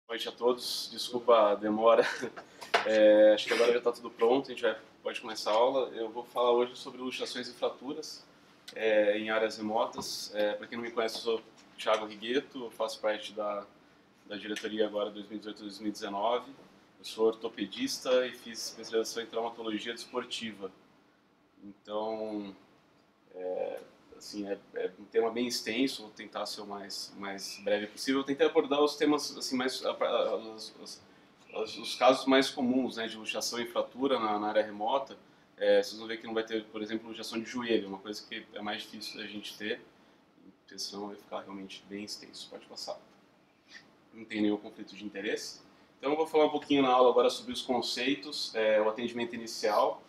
Boa noite a todos, desculpa a demora. Acho que agora já está tudo pronto, a gente pode começar a aula. Eu vou falar hoje sobre luxações e fraturas em áreas remotas. Para quem não me conhece, eu sou Thiago Rigueto, eu faço parte da diretoria agora 2018-2019. Eu sou ortopedista e fiz especialização em traumatologia desportiva. Então, assim, é um tema bem extenso, vou tentar ser o mais breve possível. Eu tentei abordar os temas assim, os casos mais comuns, né, de luxação e fratura na área remota. Vocês vão ver que não vai ter, por exemplo, luxação de joelho, uma coisa que é mais difícil da gente ter, porque senão vai ficar realmente bem extenso. Pode passar. Não tem nenhum conflito de interesse. Então eu vou falar um pouquinho na aula agora sobre os conceitos, o atendimento inicial,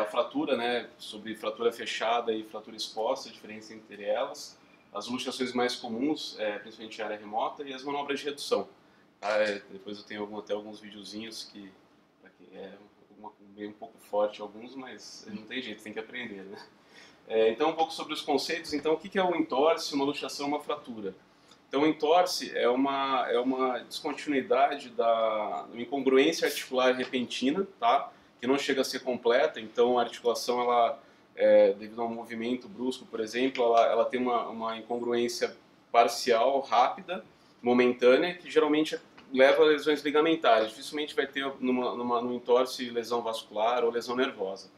a fratura, né, sobre fratura fechada e fratura exposta, a diferença entre elas, as luxações mais comuns, principalmente em área remota, e as manobras de redução. Tá? Depois eu tenho até alguns videozinhos que bem um pouco forte alguns, mas não tem jeito, tem que aprender, né? Então um pouco sobre os conceitos. Então o que é um entorse, uma luxação, uma fratura? Então, o entorse é uma descontinuidade uma incongruência articular repentina, tá? Que não chega a ser completa. Então, a articulação, devido a um movimento brusco, por exemplo, ela tem uma incongruência parcial, rápida, momentânea, que geralmente leva a lesões ligamentares. Dificilmente vai ter no entorse lesão vascular ou lesão nervosa.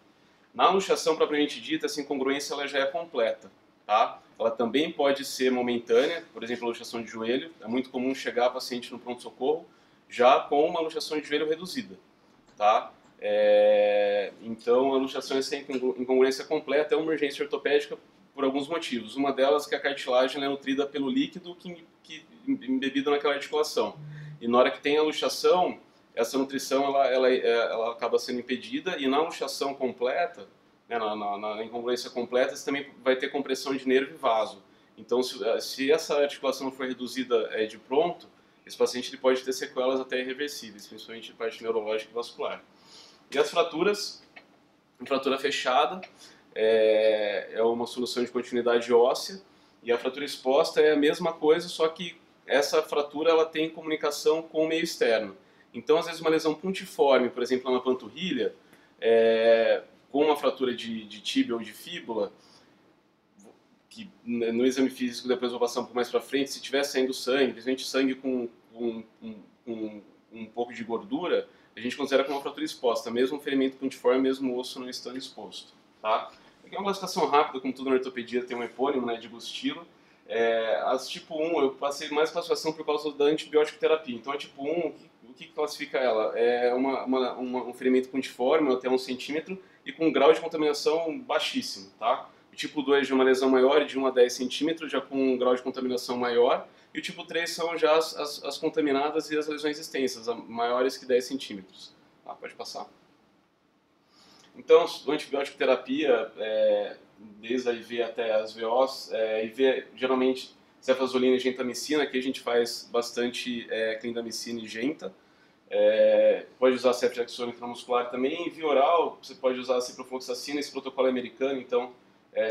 Na luxação propriamente dita, essa incongruência ela já é completa, tá? Ela também pode ser momentânea, por exemplo, a luxação de joelho. É muito comum chegar a paciente no pronto-socorro já com uma luxação de joelho reduzida, tá? Então, a luxação é sem incongruência completa, é uma emergência ortopédica por alguns motivos. Uma delas é que a cartilagem é nutrida pelo líquido que embebido naquela articulação. E na hora que tem a luxação, essa nutrição ela acaba sendo impedida, e na luxação completa, né, na incongruência completa, você também vai ter compressão de nervo e vaso. Então, se essa articulação não for reduzida de pronto, esse paciente ele pode ter sequelas até irreversíveis, principalmente de parte neurológica e vascular. E as fraturas, a fratura fechada é uma solução de continuidade óssea, e a fratura exposta é a mesma coisa, só que essa fratura ela tem comunicação com o meio externo. Então, às vezes, uma lesão pontiforme, por exemplo, na panturrilha, com uma fratura de tíbia ou de fíbula, que no exame físico, depois eu vou passar um pouco mais para frente, se tiver saindo sangue, principalmente sangue com um pouco de gordura, a gente considera como uma fratura exposta, mesmo um ferimento pontiforme, mesmo o osso não estando exposto. Tá? Aqui é uma classificação rápida, como tudo na ortopedia tem um epônimo, né, de Gustilo. As tipo 1, eu passei mais classificação por causa da antibiótico terapia. Então, a tipo 1, o que classifica ela? É um ferimento pontiforme, até 1 centímetro, e com um grau de contaminação baixíssimo. Tá? O tipo 2 de uma lesão maior, de 1 a 10 centímetros, já com um grau de contaminação maior. E o tipo 3 são já as contaminadas e as lesões extensas, maiores que 10 centímetros. Tá, pode passar. Então, o antibiótico terapia, desde a IV até as VOs, IV geralmente cefazolina e gentamicina, que a gente faz bastante clindamicina e genta. Pode usar ceftriaxona intramuscular também. Em via oral, você pode usar a ciprofloxacina, esse protocolo é americano, então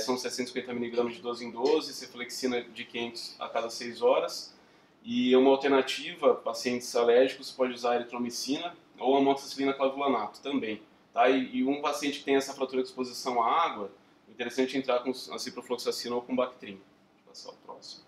são 750 mg de 12 em 12, cefalexina de 500 a cada 6 horas. E uma alternativa, pacientes alérgicos, pode usar a eritromicina ou amoxicilina clavulanato também. Tá? E um paciente que tem essa fratura de exposição à água, é interessante entrar com a ciprofloxacina ou com Bactrim. Vou passar o próximo.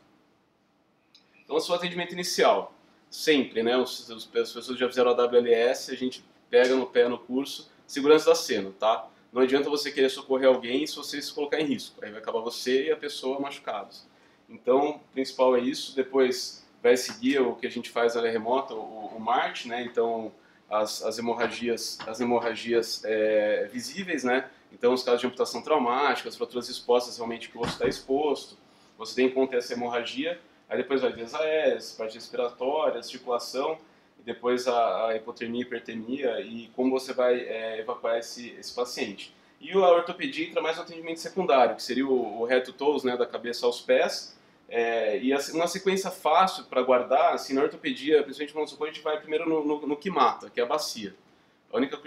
Então, o seu atendimento inicial, sempre, né? As pessoas já fizeram a WLS, a gente pega no pé no curso, segurança da cena, tá? Não adianta você querer socorrer alguém se você se colocar em risco. Aí vai acabar você e a pessoa machucados. Então, o principal é isso. Depois vai seguir o que a gente faz na área remota, o MART, né? Então, as hemorragias visíveis, né? Então, os casos de amputação traumática, as fraturas expostas, realmente que o osso está exposto, você tem em conta essa hemorragia. Aí depois vai vias aéreas, parte respiratória, articulação, e depois a hipotermia, hipertermia e como você vai evacuar esse paciente. E a ortopedia entra mais no atendimento secundário, que seria o reto toes, né, da cabeça aos pés. E uma sequência fácil para guardar, assim, na ortopedia, principalmente no nosso a gente vai primeiro no que mata, que é a bacia. A única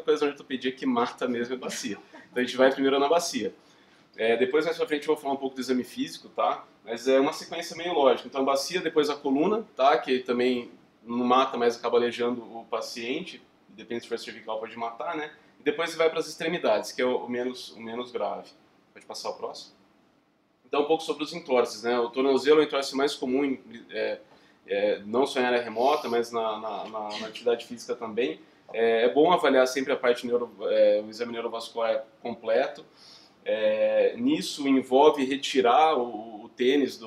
coisa na ortopedia que mata mesmo é a bacia. Então a gente vai primeiro na bacia. Depois, mais pra frente, eu vou falar um pouco do exame físico, tá? Mas é uma sequência meio lógica. Então, a bacia, depois a coluna, tá? Que também não mata, mas acaba aleijando o paciente, depende se for cervical, pode matar, né? E depois você vai para as extremidades, que é o menos grave. Pode passar o próximo? Então, um pouco sobre os entorses, né? O tornozelo é o entorse mais comum, não só em área remota, mas na atividade física também. É bom avaliar sempre a parte o exame neurovascular completo. Nisso envolve retirar o tênis,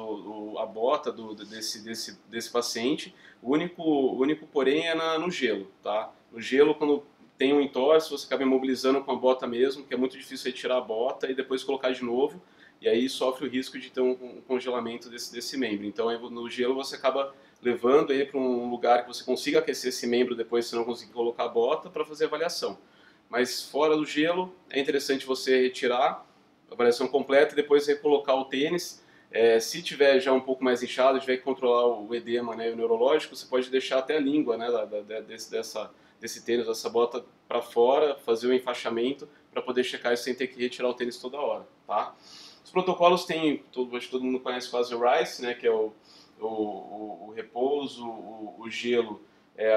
a bota desse paciente. O único porém é no gelo, tá? No gelo, quando tem um entorse, você acaba imobilizando com a bota mesmo, que é muito difícil retirar a bota e depois colocar de novo, e aí sofre o risco de ter um congelamento desse membro. Então, no gelo você acaba levando ele para um lugar que você consiga aquecer esse membro depois, se não conseguir colocar a bota, para fazer avaliação. Mas fora do gelo, é interessante você retirar a avaliação completa e depois recolocar o tênis. Se tiver já um pouco mais inchado, tiver que controlar o edema, né, o neurológico, você pode deixar até a língua, né, desse tênis, dessa bota para fora, fazer o enfaixamento para poder checar isso sem ter que retirar o tênis toda hora, tá? Os protocolos tem, acho que todo mundo conhece quase o RICE, né, que é o repouso, o gelo,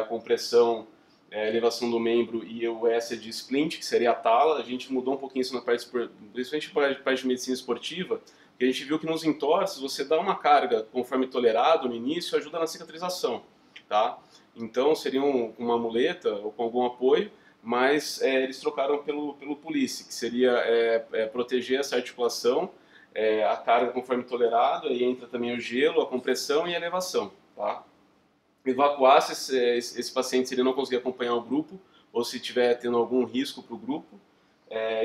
a compressão, a elevação do membro, e o S é de splint, que seria a tala. A gente mudou um pouquinho isso na parte, principalmente na parte de medicina esportiva, porque a gente viu que nos entorses você dá uma carga conforme tolerado no início, ajuda na cicatrização, tá? Então seria uma muleta ou com algum apoio, mas eles trocaram pelo Police, que seria proteger essa articulação, a carga conforme tolerado, aí entra também o gelo, a compressão e a elevação, tá? Evacuar se esse paciente, se ele não conseguir acompanhar o grupo, ou se estiver tendo algum risco para o grupo,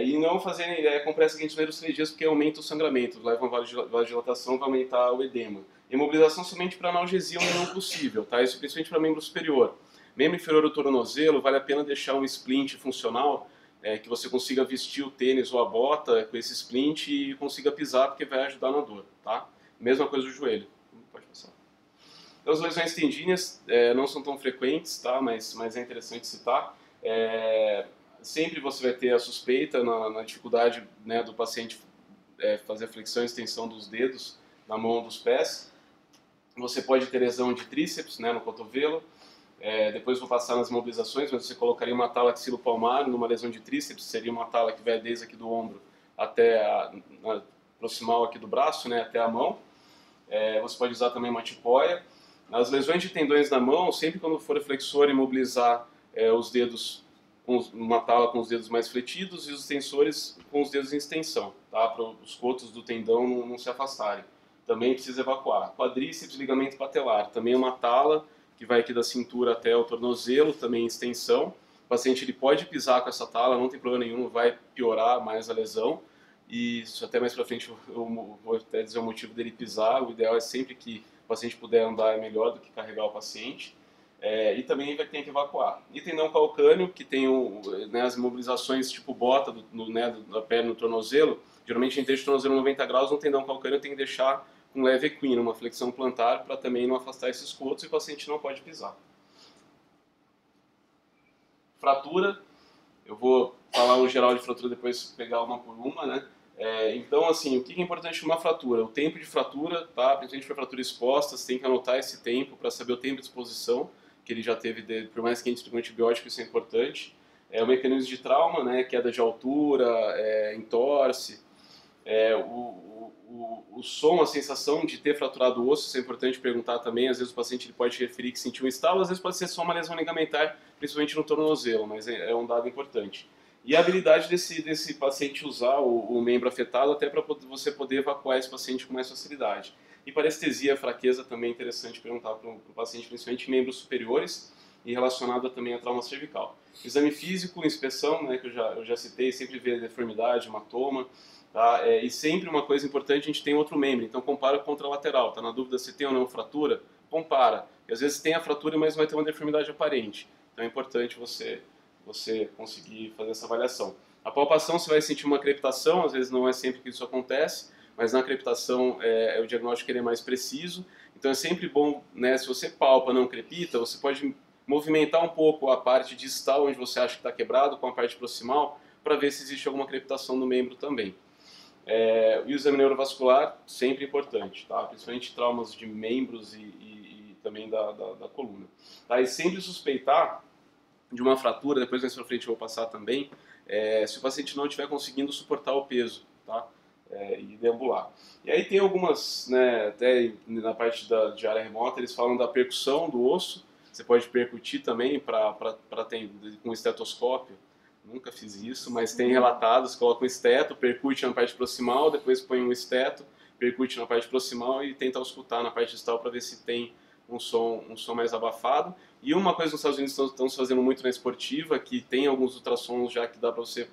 e não fazer compressa quente nos primeiros 3 dias, porque aumenta o sangramento, leva uma vasodilatação, vai aumentar o edema. Imobilização somente para analgesia o mínimo possível, tá? Isso principalmente para membro superior. Membro inferior do tornozelo, vale a pena deixar um splint funcional, que você consiga vestir o tênis ou a bota com esse splint e consiga pisar, porque vai ajudar na dor, tá? Mesma coisa do joelho. Pode passar. Então, as lesões tendíneas não são tão frequentes, tá? Mas é interessante citar. Sempre você vai ter a suspeita na dificuldade, né, do paciente fazer a flexão e extensão dos dedos na mão ou dos pés. Você pode ter lesão de tríceps, né, no cotovelo. Depois vou passar nas mobilizações, mas você colocaria uma tala axilopalmar numa lesão de tríceps, seria uma tala que vai desde aqui do ombro até a proximal aqui do braço, né, até a mão. Você pode usar também uma tipóia. Nas lesões de tendões da mão, sempre quando for flexor, imobilizar os dedos com uma tala com os dedos mais fletidos e os extensores com os dedos em extensão, tá? Para os cotos do tendão não se afastarem. Também precisa evacuar. Quadríceps, ligamento patelar, também uma tala que vai aqui da cintura até o tornozelo, também em extensão. O paciente ele pode pisar com essa tala, não tem problema nenhum, vai piorar mais a lesão. E isso até mais para frente eu vou até dizer o motivo dele pisar. O ideal é sempre que o paciente puder andar, é melhor do que carregar o paciente. E também vai ter que evacuar. E tendão calcâneo, que tem né, as imobilizações tipo bota da perna no tornozelo, geralmente em texto de tornozelo 90 graus, no tendão calcâneo tem que deixar com leve equino, uma flexão plantar, para também não afastar esses cotos e o paciente não pode pisar. Fratura, eu vou falar o geral de fratura, depois pegar uma por uma, né? Então, assim, o que é importante numa fratura? O tempo de fratura, tá? Principalmente para fratura exposta, você tem que anotar esse tempo para saber o tempo de exposição que ele já teve, por mais que a gente tenha um antibiótico, isso é importante. O mecanismo de trauma, né? Queda de altura, entorse, o som, a sensação de ter fraturado o osso, isso é importante perguntar também. Às vezes o paciente ele pode referir que sentiu um estalo, às vezes pode ser só uma lesão ligamentar, principalmente no tornozelo, mas é um dado importante. E a habilidade desse paciente usar o membro afetado até para você poder evacuar esse paciente com mais facilidade. E parestesia, fraqueza também é interessante perguntar para o paciente, principalmente membros superiores e relacionado também a trauma cervical. Exame físico, inspeção, né, que eu já citei, sempre vê deformidade, hematoma. Tá? E sempre uma coisa importante, a gente tem outro membro, então compara contra a lateral. Tá na dúvida se tem ou não fratura? Compara. Porque às vezes tem a fratura, mas vai ter uma deformidade aparente. Então é importante você conseguir fazer essa avaliação. A palpação você vai sentir uma crepitação, às vezes não é sempre que isso acontece, mas na crepitação o diagnóstico ele é mais preciso. Então é sempre bom, né, se você palpa não crepita, você pode movimentar um pouco a parte distal onde você acha que está quebrado com a parte proximal para ver se existe alguma crepitação no membro também. O exame neurovascular, sempre importante, tá? Principalmente traumas de membros e também da coluna. Tá? E sempre suspeitar de uma fratura, depois mais pra frente eu vou passar também, se o paciente não estiver conseguindo suportar o peso, tá? E deambular. E aí tem algumas, né, até na parte de área remota, eles falam da percussão do osso, você pode percutir também com estetoscópio. Nunca fiz isso, mas tem relatados, coloca um esteto, percute na parte proximal, depois põe um esteto, percute na parte proximal e tenta escutar na parte distal para ver se tem um som mais abafado. E uma coisa que os Estados Unidos estão fazendo muito na esportiva, que tem alguns ultrassons já que dá para você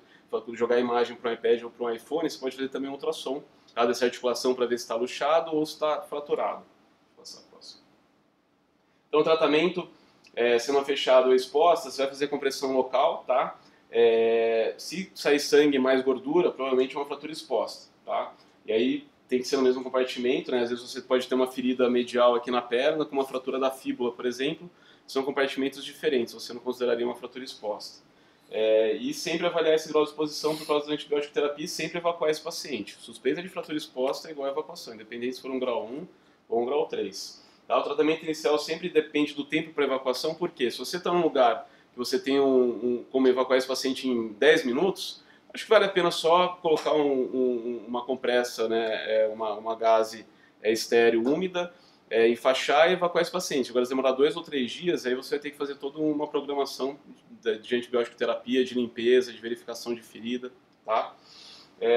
jogar a imagem para um iPad ou para um iPhone, você pode fazer também um ultrassom, tá, dessa articulação para ver se está luxado ou se está fraturado. Vou passar a próxima. Então o tratamento, sendo fechado ou exposta, você vai fazer compressão local, tá? Se sair sangue e mais gordura, provavelmente é uma fratura exposta, tá? E aí tem que ser no mesmo compartimento, né? Às vezes você pode ter uma ferida medial aqui na perna, com uma fratura da fíbula, por exemplo, são compartimentos diferentes, você não consideraria uma fratura exposta. E sempre avaliar esse grau de exposição por causa da antibiótico terapia e sempre evacuar esse paciente. Suspeita de fratura exposta é igual a evacuação, independente se for um grau 1 ou um grau 3. Tá? O tratamento inicial sempre depende do tempo para evacuação, porque se você está num lugar que você tem como evacuar esse paciente em 10 minutos, acho que vale a pena só colocar uma compressa, né, uma gaze estéreo úmida, enfaixar e evacuar esse paciente. Agora, se demorar 2 ou 3 dias, aí você vai ter que fazer toda uma programação de antibiótico terapia, de limpeza, de verificação de ferida, tá?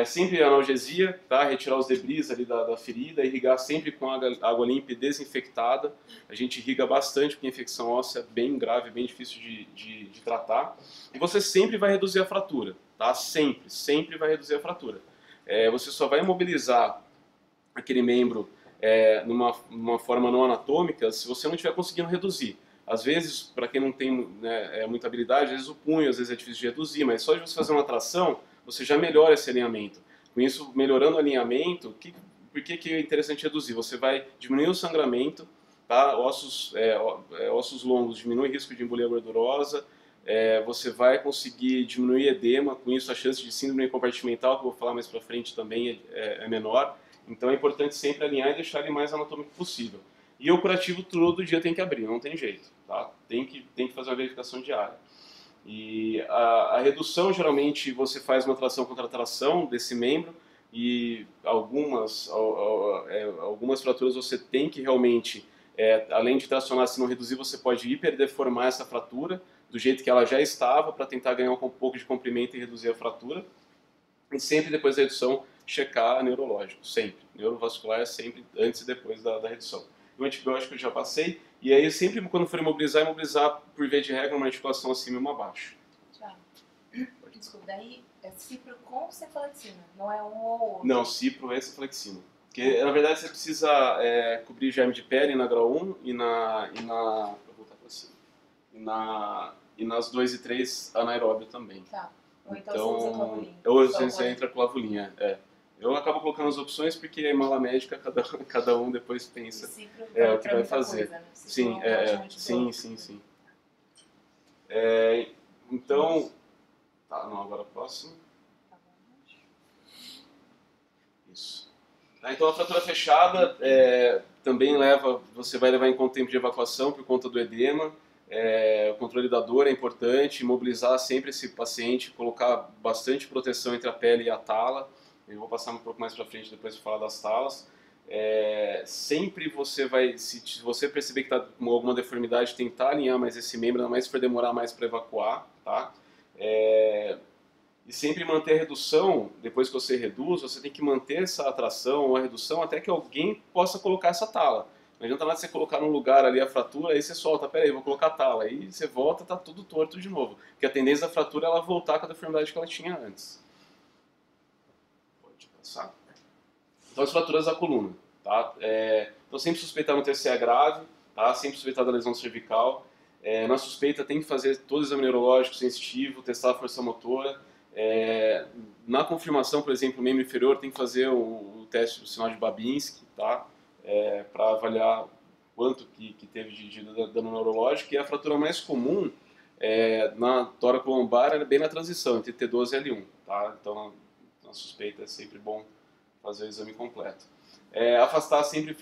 Sempre analgesia, tá? Retirar os debris ali da ferida, irrigar sempre com água limpa e desinfectada. A gente irriga bastante porque a infecção óssea é bem grave, bem difícil de tratar. E você sempre vai reduzir a fratura, tá? Sempre vai reduzir a fratura. Você só vai imobilizar aquele membro numa forma não anatômica se você não estiver conseguindo reduzir. Às vezes, para quem não tem, né, muita habilidade, às vezes o punho às vezes é difícil de reduzir, mas só de você fazer uma tração, você já melhora esse alinhamento. Com isso, melhorando o alinhamento, por que é interessante reduzir? Você vai diminuir o sangramento, tá? Ossos longos diminui o risco de embolia gordurosa, você vai conseguir diminuir edema, com isso a chance de síndrome compartimental, que eu vou falar mais para frente também, é menor. Então é importante sempre alinhar e deixar ele mais anatômico possível. E o curativo todo dia tem que abrir, não tem jeito, tá? Tem que fazer uma verificação diária. E a redução, geralmente, você faz uma tração contra tração desse membro e algumas fraturas você tem que realmente, além de tracionar, se não reduzir, você pode hiperdeformar essa fratura do jeito que ela já estava para tentar ganhar um pouco de comprimento e reduzir a fratura. E sempre depois da redução, checar neurológico, sempre. Neurovascular é sempre antes e depois da redução. O antibiótico eu já passei, e aí sempre quando for imobilizar por via de regra uma articulação acima e uma abaixo. Tá. Desculpa, daí é cipro com cefalexina, não é um ou outro? Não, cipro e cefalexina. Porque na verdade você precisa cobrir germe de pele na grau 1 vou voltar para cima. E nas 2 e 3 anaeróbio também. Tá. Ou então você usa clavulinha. Ou você entra clavulinha, Eu acabo colocando as opções porque em mala médica cada um depois pensa o que vai fazer. Coisa, né? Sim. Então, tá, não, agora próximo. Isso. Então a fratura fechada também você vai levar em conta o tempo de evacuação por conta do edema. O controle da dor é importante, imobilizar sempre esse paciente, colocar bastante proteção entre a pele e a tala. Eu vou passar um pouco mais para frente depois de falar das talas. Sempre você vai, se você perceber que está com alguma deformidade, tentar alinhar mais esse membro, ainda mais se for demorar mais para evacuar, tá? E sempre manter a redução, depois que você reduz, você tem que manter essa atração ou a redução até que alguém possa colocar essa tala. Não adianta nada você colocar num lugar ali a fratura, aí você solta, peraí, vou colocar a tala. Aí você volta, tá tudo torto de novo. Porque a tendência da fratura é ela voltar com a deformidade que ela tinha antes. Pode passar. Então as fraturas da coluna, tá? Então sempre suspeitar um TCA grave, tá? Sempre suspeitar da lesão cervical. Na suspeita tem que fazer todo o exame neurológico sensitivo, testar a força motora. Na confirmação, por exemplo, o membro inferior tem que fazer o teste do sinal de Babinski, tá? Para avaliar quanto que teve de dano neurológico. E a fratura mais comum na tóraco-lombar é bem na transição, entre T12 e L1. Tá? Então, na suspeita é sempre bom fazer o exame completo. Afastar sempre,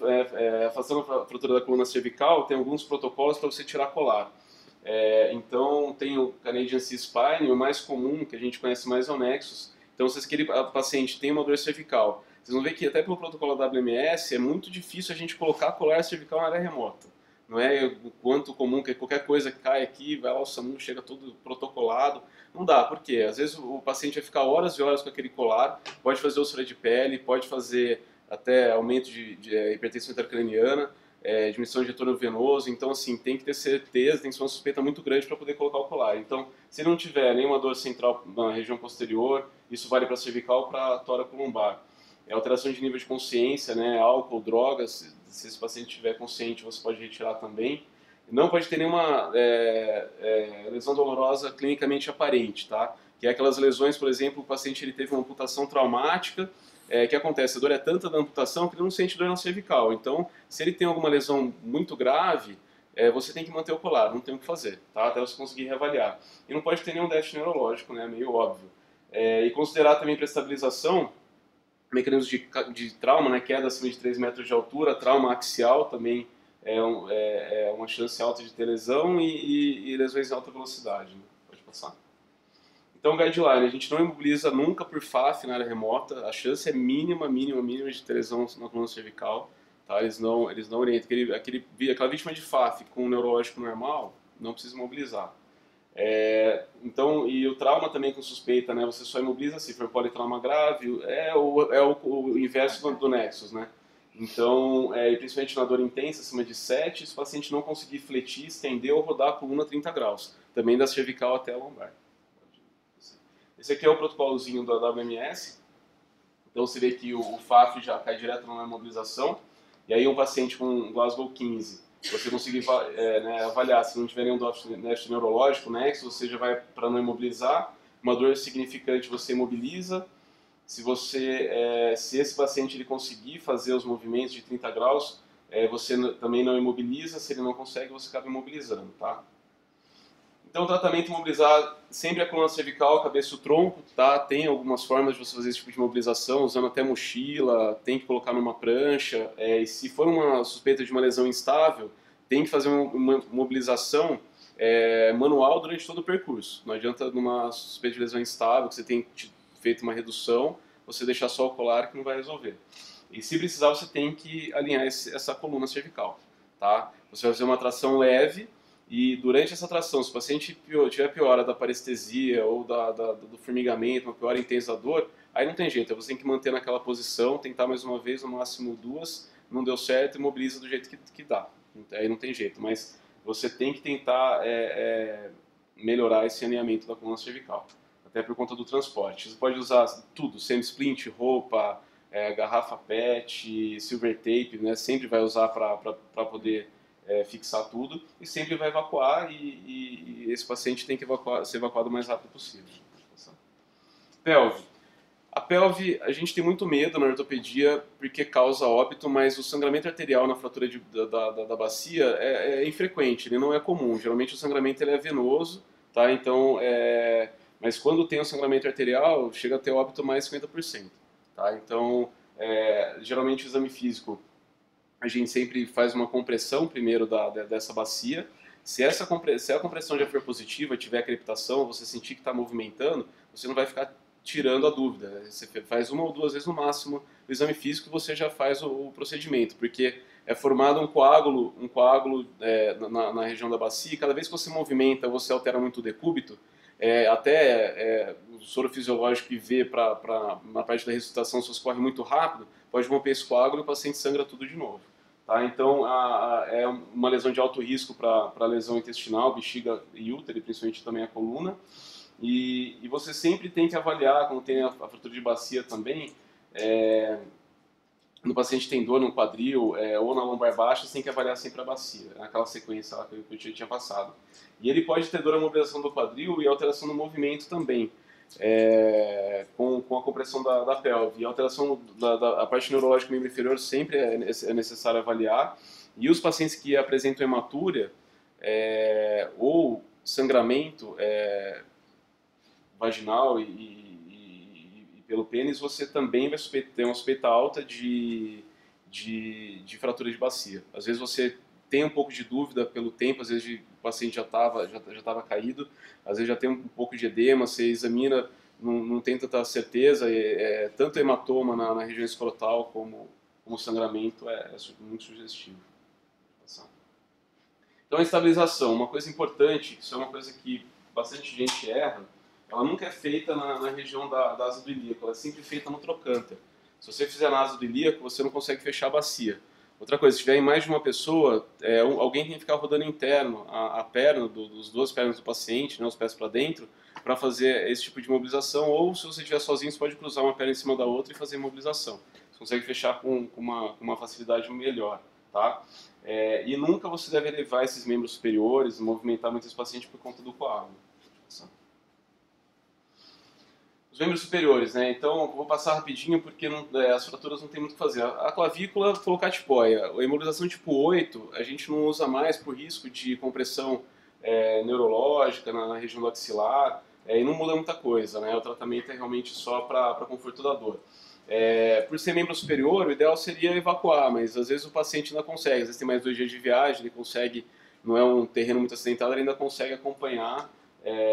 afastando a fratura da coluna cervical, tem alguns protocolos para você tirar colar. Então, tem o Canadian C-Spine, o mais comum, que a gente conhece mais é o Nexus. Então, se aquele paciente tem uma dor cervical, vocês vão ver que até pelo protocolo WMS é muito difícil a gente colocar colar cervical na área remota. Não é o quanto comum que qualquer coisa que cai aqui, vai lá o SAMU, chega todo protocolado. Não dá, por quê? Às vezes o paciente vai ficar horas e horas com aquele colar, pode fazer úlcera de pele, pode fazer até aumento de hipertensão intracraniana, diminuição de retorno venoso. Então, assim, tem que ter certeza, tem que ser uma suspeita muito grande para poder colocar o colar. Então, se não tiver nenhuma dor central na região posterior, isso vale para cervical, para tórax lombar. Alteração de nível de consciência, né, álcool, drogas, se esse paciente estiver consciente, você pode retirar também. Não pode ter nenhuma lesão dolorosa clinicamente aparente, tá? Que é aquelas lesões, por exemplo, o paciente ele teve uma amputação traumática, que acontece, a dor é tanta da amputação que ele não sente dor na cervical. Então, se ele tem alguma lesão muito grave, você tem que manter o colar, não tem o que fazer, tá? Até você conseguir reavaliar. E não pode ter nenhum déficit neurológico, né? Meio óbvio. E considerar também para estabilização, mecanismos de trauma, né? Queda acima de 3 metros de altura, trauma axial também é uma chance alta de ter lesão e lesões em alta velocidade. Né? Pode passar. Então, guideline, a gente não imobiliza nunca por FAF na área remota, a chance é mínima de ter lesão na coluna cervical, tá? Eles não orientam. Aquela vítima de FAF com um neurológico normal, não precisa imobilizar. Então, e o trauma também com suspeita, né? Você só imobiliza se for politrauma grave, o inverso do Nexus, né? Então, e principalmente na dor intensa, acima de 7, se o paciente não conseguir fletir, estender ou rodar a coluna 30 graus, também da cervical até a lombar. Esse aqui é o protocolozinho da WMS. Então você vê que o FAF já cai direto na imobilização. E aí um paciente com Glasgow 15, você conseguir avaliar se não tiver nenhum déficit neurológico, Nexus, você já vai para não imobilizar. Uma dor significante você imobiliza. Se esse paciente ele conseguir fazer os movimentos de 30 graus, você também não imobiliza. Se ele não consegue, você acaba imobilizando, tá? Então, o tratamento imobilizar sempre a coluna cervical, cabeça e o tronco, tá? Tem algumas formas de você fazer esse tipo de imobilização, usando até mochila, tem que colocar numa prancha. E se for uma suspeita de uma lesão instável, tem que fazer uma mobilização manual durante todo o percurso. Não adianta numa suspeita de lesão instável, que você tem feito uma redução, você deixar só o colar que não vai resolver. E se precisar, você tem que alinhar essa coluna cervical, tá? Você vai fazer uma tração leve. E durante essa tração, se o paciente tiver piora da parestesia ou do formigamento, uma piora intensa da dor, aí não tem jeito, você tem que manter naquela posição, tentar mais uma vez, no máximo 2, não deu certo, imobiliza do jeito que dá. Aí não tem jeito, mas você tem que tentar melhorar esse alinhamento da coluna cervical, até por conta do transporte. Você pode usar tudo, semi-splint, roupa, garrafa PET, silver tape, né? Sempre vai usar para poder fixar tudo e sempre vai evacuar e esse paciente tem que ser evacuado o mais rápido possível. Pelve. A pelve, a gente tem muito medo na ortopedia porque causa óbito, mas o sangramento arterial na fratura da bacia é infrequente, ele não é comum. Geralmente o sangramento ele é venoso, tá? Então, mas quando tem o sangramento arterial, chega a ter óbito mais 50%. Tá? Então, geralmente o exame físico a gente sempre faz uma compressão primeiro dessa bacia. Se a compressão já for positiva, tiver crepitação, você sentir que está movimentando, você não vai ficar tirando a dúvida. Né? Você faz uma ou duas vezes no máximo o exame físico e você já faz o procedimento, porque é formado um coágulo na região da bacia e cada vez que você movimenta, você altera muito o decúbito, o soro fisiológico que vê na parte da ressuscitação, se você corre muito rápido, pode romper esse coágulo e o paciente sangra tudo de novo. Tá? Então, é uma lesão de alto risco para lesão intestinal, bexiga e útero, principalmente também a coluna. E você sempre tem que avaliar, quando tem a fratura de bacia também, no paciente tem dor no quadril ou na lombar baixa, você tem que avaliar sempre a bacia, naquela sequência lá que eu tinha passado. E ele pode ter dor na mobilização do quadril e alteração no movimento também. Com a compressão da pelve. E a alteração da parte neurológica do membro inferior sempre é necessário avaliar. E os pacientes que apresentam hematúria ou sangramento vaginal e pelo pênis, você também vai ter uma suspeita alta de de fratura de bacia. Às vezes você tem um pouco de dúvida pelo tempo, às vezes o paciente já tava caído, às vezes já tem um pouco de edema, você examina, não tem tanta certeza, tanto hematoma na região escrotal como sangramento é muito sugestivo. Então a estabilização, uma coisa importante, isso é uma coisa que bastante gente erra, ela nunca é feita na região da asa do ilíaco, ela é sempre feita no trocânter. Se você fizer na asa do ilíaco, você não consegue fechar a bacia. Outra coisa, se tiver em mais de uma pessoa, alguém tem que ficar rodando interno a perna, dos duas pernas do paciente, né, os pés para dentro, para fazer esse tipo de mobilização, ou se você estiver sozinho, você pode cruzar uma perna em cima da outra e fazer mobilização. Você consegue fechar com uma facilidade melhor, tá? E nunca você deve elevar esses membros superiores, movimentar muito esse paciente por conta do coágulo. Os membros superiores, né? Então, vou passar rapidinho porque as fraturas não tem muito o que fazer. A clavícula, colocar tipóia. A imobilização tipo 8, a gente não usa mais por risco de compressão neurológica na região do axilar, e não muda muita coisa, né? O tratamento é realmente só para conforto da dor. Por ser membro superior, o ideal seria evacuar, mas às vezes o paciente ainda consegue, às vezes tem mais 2 dias de viagem, ele consegue, não é um terreno muito acidentado, ele ainda consegue acompanhar,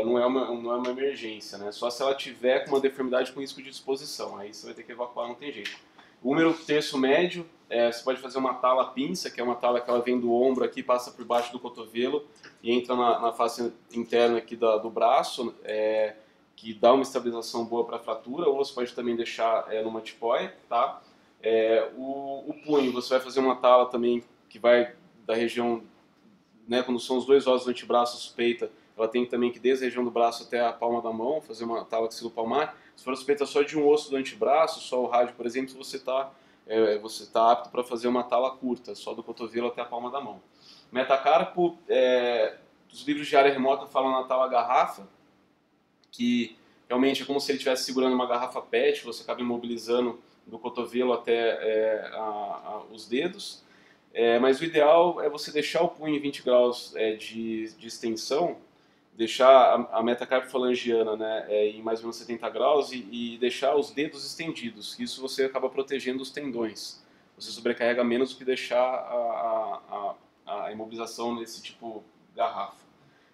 não é uma emergência, né? Só se ela tiver com uma deformidade com risco de exposição, aí você vai ter que evacuar, não tem jeito. O úmero terço médio, você pode fazer uma tala pinça, que é uma tala que ela vem do ombro aqui, passa por baixo do cotovelo e entra na face interna aqui do braço, que dá uma estabilização boa para a fratura, ou você pode também deixar numa tipóia, tá? O punho, você vai fazer uma tala também que vai da região, né, quando são os 2 ossos do antebraço suspeita, ela tem também que desde a região do braço até a palma da mão, fazer uma tala axilopalmar. Se for suspeita só de um osso do antebraço, só o rádio, por exemplo, você tá apto para fazer uma tala curta, só do cotovelo até a palma da mão. Metacarpo, os livros de área remota falam na tala garrafa, que realmente é como se ele estivesse segurando uma garrafa PET, você acaba imobilizando do cotovelo até os dedos. Mas o ideal é você deixar o punho em 20 graus de extensão, deixar a metacarpofalangiana, né, em mais ou menos 70 graus e deixar os dedos estendidos. Isso você acaba protegendo os tendões. Você sobrecarrega menos do que deixar a imobilização nesse tipo garrafa.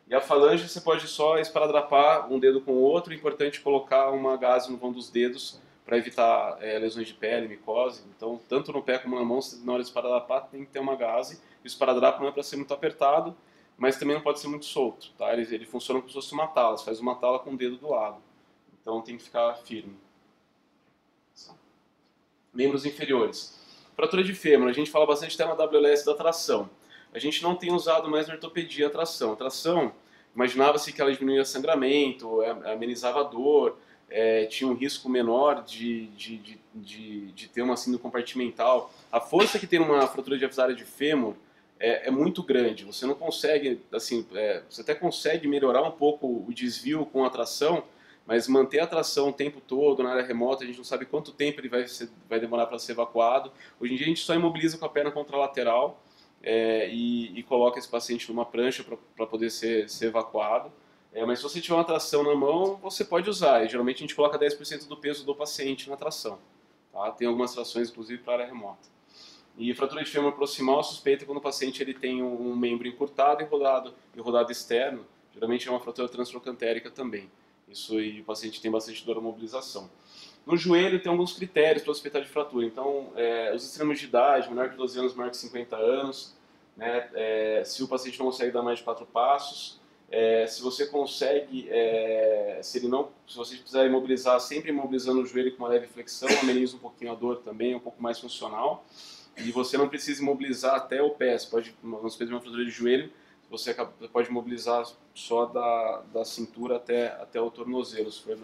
E a falange você pode só esparadrapar um dedo com o outro. É importante colocar uma gaze no vão dos dedos para evitar lesões de pele, micose. Então, tanto no pé como na mão, na hora de esparadrapar, tem que ter uma gaze. E o esparadrapo não é para ser muito apertado, mas também não pode ser muito solto, tá? Ele funciona como se fosse uma tala, você faz uma tala com o dedo do lado. Então tem que ficar firme. Membros inferiores. Fratura de fêmur, a gente fala bastante até na WLS da tração. A gente não tem usado mais na ortopedia a tração. A tração, imaginava-se que ela diminuía sangramento, amenizava a dor, tinha um risco menor de ter uma síndrome compartimental. A força que tem numa fratura diafisária de fêmur é muito grande. Você não consegue, assim, você até consegue melhorar um pouco o desvio com a tração, mas manter a tração o tempo todo na área remota, a gente não sabe quanto tempo ele vai demorar para ser evacuado. Hoje em dia a gente só imobiliza com a perna contralateral e coloca esse paciente numa prancha para poder ser evacuado. Mas se você tiver uma tração na mão, você pode usar. E, geralmente a gente coloca 10% do peso do paciente na tração. Tá? Tem algumas trações, inclusive, para área remota. E fratura de fêmur proximal suspeita quando o paciente ele tem um membro encurtado e rodado externo. Geralmente é uma fratura transtrocantérica também. Isso, e o paciente tem bastante dor à mobilização. No joelho tem alguns critérios para suspeitar de fratura. Então, os extremos de idade, menor que 12 anos, maior que 50 anos, né? Se o paciente não consegue dar mais de 4 passos, se você consegue, se você precisar imobilizar, sempre imobilizando o joelho com uma leve flexão, ameniza um pouquinho a dor também, é um pouco mais funcional. E você não precisa imobilizar até o pé, você pode, uma fratura de joelho, você pode mobilizar só da cintura até o tornozelo, se for,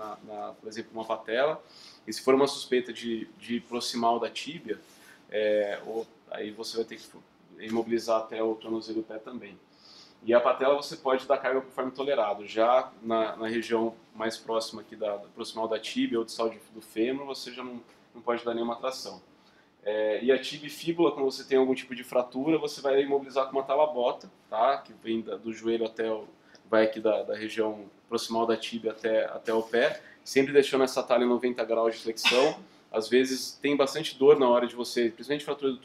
por exemplo, uma patela. E se for uma suspeita de proximal da tíbia, aí você vai ter que imobilizar até o tornozelo do pé também. E a patela você pode dar carga conforme tolerado. Já na região mais próxima aqui da proximal da tíbia ou distal do fêmur, você já não pode dar nenhuma tração. E a tibia e fíbula, quando você tem algum tipo de fratura, você vai imobilizar com uma tala-bota, tá? Que vem do joelho vai aqui da região proximal da tibia até o pé, sempre deixando essa tala em 90 graus de flexão. às vezes tem bastante dor na hora de você, principalmente fratura do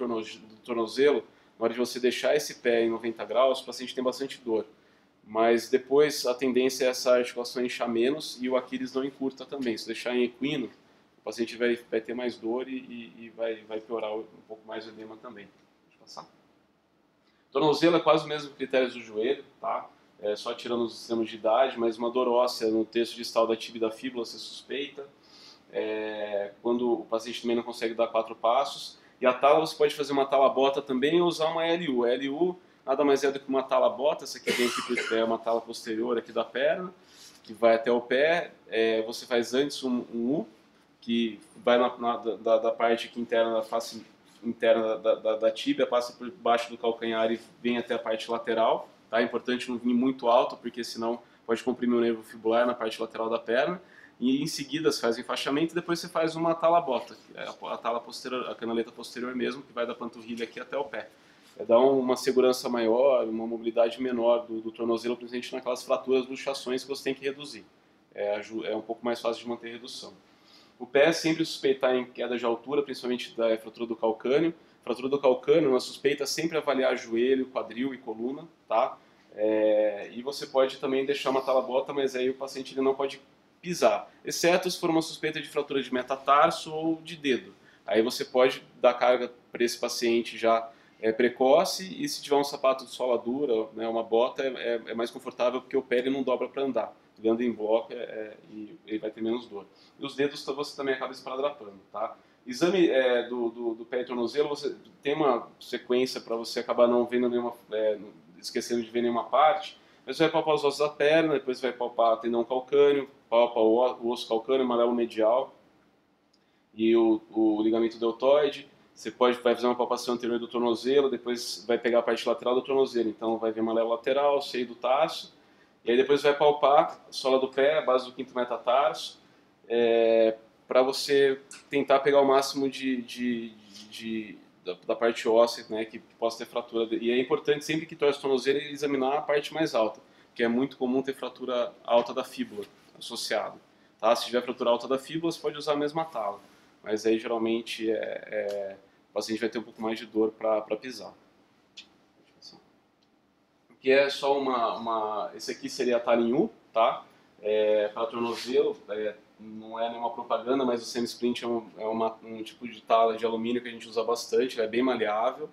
tornozelo, na hora de você deixar esse pé em 90 graus, o paciente tem bastante dor. Mas depois a tendência é essa articulação inchar menos e o Aquiles não encurta também. Se deixar em equino, o paciente vai ter mais dor e vai piorar um pouco mais o edema também. Deixa eu passar. Tornozelo é quase o mesmo critério do joelho, tá? Só tirando os extremos de idade, mas uma dor óssea no terço distal da tíbia e da fíbula você suspeita. Quando o paciente também não consegue dar 4 passos. E a tala, você pode fazer uma tala bota também ou usar uma LU. A LU nada mais é do que uma tala bota, essa aqui vem aqui, é uma tala posterior aqui da perna, que vai até o pé. Você faz antes um U, que vai da parte aqui interna, da face interna da tíbia, passa por baixo do calcanhar e vem até a parte lateral. Tá? É importante não vir muito alto, porque senão pode comprimir o nervo fibular na parte lateral da perna. E em seguida você faz o enfaixamento e depois você faz uma tala bota, que é a tala posterior, a canaleta posterior mesmo, que vai da panturrilha aqui até o pé. Dá uma segurança maior, uma mobilidade menor do tornozelo, principalmente naquelas fraturas, luxações que você tem que reduzir. É um pouco mais fácil de manter redução. O pé é sempre suspeitar em queda de altura, principalmente da fratura do calcâneo. Fratura do calcâneo, uma suspeita sempre avaliar joelho, quadril e coluna, tá? E você pode também deixar uma tala bota, mas aí o paciente ele não pode pisar, exceto se for uma suspeita de fratura de metatarso ou de dedo. Aí você pode dar carga para esse paciente já precoce, e se tiver um sapato de sola dura, né, uma bota, é mais confortável porque o pé ele não dobra para andar. Ele anda em bloco e ele vai ter menos dor. E os dedos você também acaba esparadrapando, tá? Exame do pé e tornozelo, você tem uma sequência para você acabar não vendo esquecendo de ver nenhuma parte. Mas você vai palpar os ossos da perna, depois vai palpar tendão calcâneo, palpa o osso calcâneo, amarelo medial e o ligamento deltoide. Você vai fazer uma palpação anterior do tornozelo, depois vai pegar a parte lateral do tornozelo. Então vai ver malelo lateral, seio do tarso, e aí depois vai palpar a sola do pé, a base do quinto metatarso, para você tentar pegar o máximo da parte óssea, né, que possa ter fratura. E é importante sempre que torce o tornozelo examinar a parte mais alta, que é muito comum ter fratura alta da fíbula associada. Tá? Se tiver fratura alta da fíbula, você pode usar a mesma tala, mas aí geralmente o paciente vai ter um pouco mais de dor para pisar. Que é só esse aqui seria a tala em U, tá? Para tornozelo, não é nenhuma propaganda, mas o semi-splint é um tipo de tala de alumínio que a gente usa bastante, é bem maleável.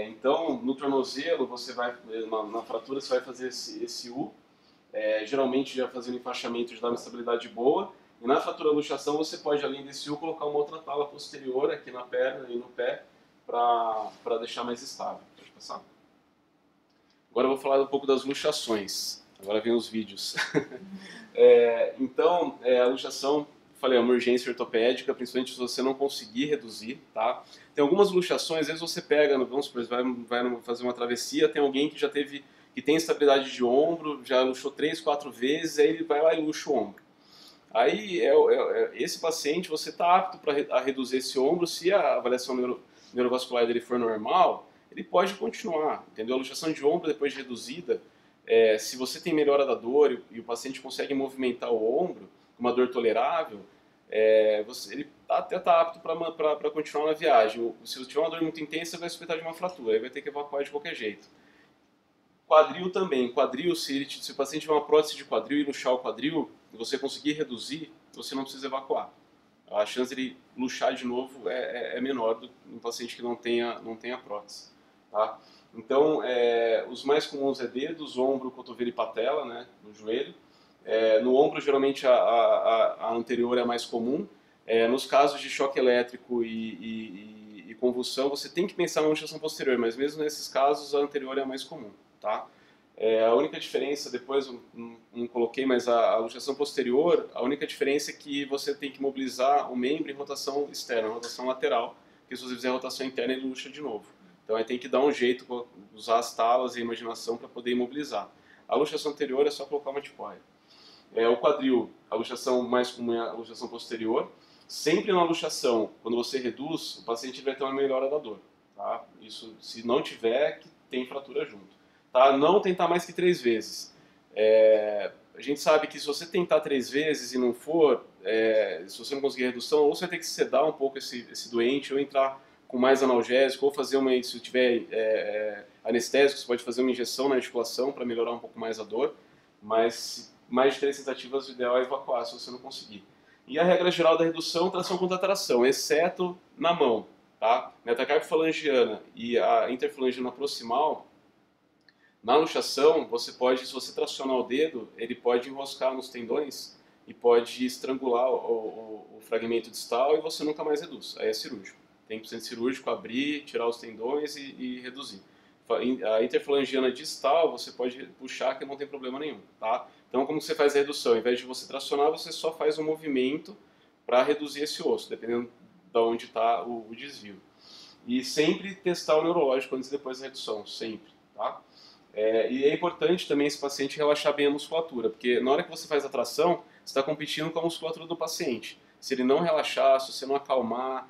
Então, no tornozelo, você vai, na fratura, você vai fazer esse U, geralmente já fazendo enfaixamento já dá uma estabilidade boa, e na fratura luxação você pode, além desse U, colocar uma outra tala posterior aqui na perna e no pé para deixar mais estável. Pode passar? Agora eu vou falar um pouco das luxações. Agora vem os vídeos. Então, a luxação, falei, é uma urgência ortopédica, principalmente se você não conseguir reduzir, tá? Tem algumas luxações, às vezes você pega, vamos supor, vai fazer uma travessia, tem alguém que que tem estabilidade de ombro, já luxou 3, 4 vezes, aí ele vai lá e luxa o ombro. Aí, esse paciente, você está apto a reduzir esse ombro, se a avaliação neurovascular dele for normal, ele pode continuar, entendeu? A luxação de ombro depois de reduzida, se você tem melhora da dor e o paciente consegue movimentar o ombro, uma dor tolerável, ele até está apto para continuar na viagem. Se você tiver uma dor muito intensa, você vai suspeitar de uma fratura, aí vai ter que evacuar de qualquer jeito. Quadril também. Quadril, se o paciente tiver uma prótese de quadril e luxar o quadril, e você conseguir reduzir, você não precisa evacuar. A chance de ele luxar de novo é menor do que um paciente que não tenha prótese. Tá? Então, os mais comuns dedos, ombro, cotovelo e patela, né, no joelho. No ombro, geralmente, a anterior é mais comum. Nos casos de choque elétrico e convulsão, você tem que pensar na luxação posterior, mas mesmo nesses casos, a anterior é a mais comum. Tá? A única diferença, depois não coloquei, mas a luxação posterior, a única diferença é que você tem que mobilizar o membro em rotação externa, rotação lateral, porque se você fizer rotação interna, ele luxa de novo. Então aí tem que dar um jeito, usar as talas e a imaginação para poder imobilizar. A luxação anterior é só colocar uma tipóia. O quadril, a luxação mais comum é a luxação posterior. Sempre na luxação, quando você reduz, o paciente vai ter uma melhora da dor. Tá? Isso, se não tiver, que tem fratura junto. Tá? Não tentar mais que 3 vezes. a gente sabe que se você tentar 3 vezes e não for, se você não conseguir redução, ou você vai ter que sedar um pouco esse doente, ou entrar com mais analgésico, ou fazer se tiver anestésico, você pode fazer uma injeção na articulação para melhorar um pouco mais a dor, mas mais de 3 tentativas, o ideal é evacuar se você não conseguir. E a regra geral da redução, tração contra tração, exceto na mão, tá? Metacarpofalangiana e a interfalangiana proximal, na luxação, você pode, se você tracionar o dedo, ele pode enroscar nos tendões e pode estrangular o fragmento distal e você nunca mais reduz. Aí é cirúrgico. 100% cirúrgico, abrir, tirar os tendões e reduzir. A interfalangiana distal, você pode puxar que não tem problema nenhum, tá? Então, como você faz a redução? Ao invés de você tracionar, você só faz um movimento para reduzir esse osso, dependendo de onde está o desvio. E sempre testar o neurológico antes e depois da redução, sempre, tá? E é importante também esse paciente relaxar bem a musculatura, porque na hora que você faz a tração, você está competindo com a musculatura do paciente. Se ele não relaxar, se você não acalmar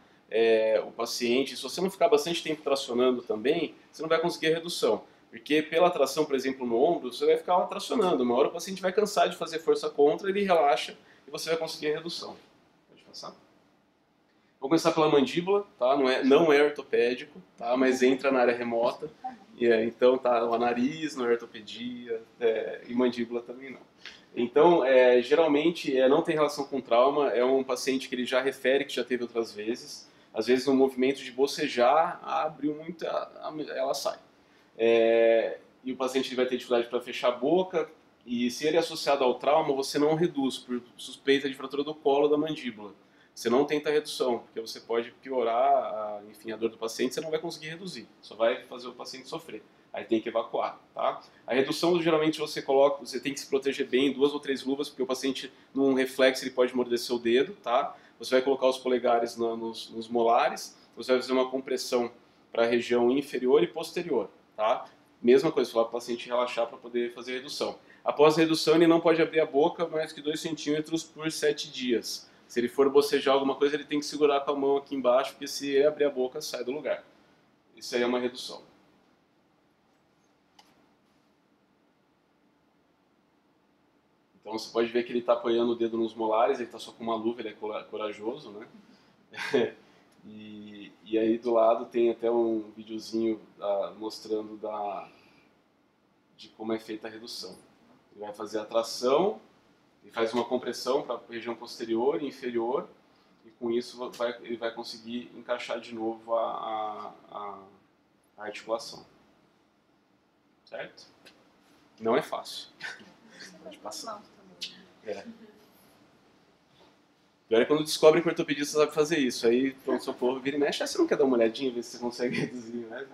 o paciente, se você não ficar bastante tempo tracionando também, você não vai conseguir a redução. Porque pela tração, por exemplo, no ombro, você vai ficar lá tracionando. Uma hora o paciente vai cansar de fazer força contra, ele relaxa e você vai conseguir a redução. Pode passar? Vou começar pela mandíbula, tá? Não é ortopédico, tá? Mas entra na área remota. Então, tá, o nariz não é ortopedia e mandíbula também não. Então, geralmente não tem relação com trauma, é um paciente que ele já refere que já teve outras vezes. Às vezes, no movimento de bocejar, abriu muito, ela sai. E o paciente vai ter dificuldade para fechar a boca, e se ele é associado ao trauma, você não reduz por suspeita de fratura do colo da mandíbula. Você não tenta redução, porque você pode piorar a dor do paciente, você não vai conseguir reduzir, só vai fazer o paciente sofrer. Aí tem que evacuar, tá? A redução, geralmente, você tem que se proteger bem, 2 ou 3 luvas, porque o paciente, num reflexo, ele pode morder seu dedo, tá? Você vai colocar os polegares nos molares, você vai fazer uma compressão para a região inferior e posterior, tá? Mesma coisa, falar para o paciente relaxar para poder fazer a redução. Após a redução, ele não pode abrir a boca mais que 2 centímetros por 7 dias. Se ele for bocejar alguma coisa, ele tem que segurar com a mão aqui embaixo, porque se ele abrir a boca, sai do lugar. Isso aí é uma redução. Então você pode ver que ele está apoiando o dedo nos molares, ele está só com uma luva, ele é corajoso, né? E aí do lado tem até um videozinho mostrando de como é feita a redução. Ele vai fazer a tração, ele faz uma compressão para a região posterior e inferior, e com isso ele vai conseguir encaixar de novo a articulação. Certo? Não é fácil. Pode passar. Pior é quando descobre que o ortopedista sabe fazer isso. Aí, pronto-socorro, vira e mexe. Você não quer dar uma olhadinha, ver se você consegue reduzir, né?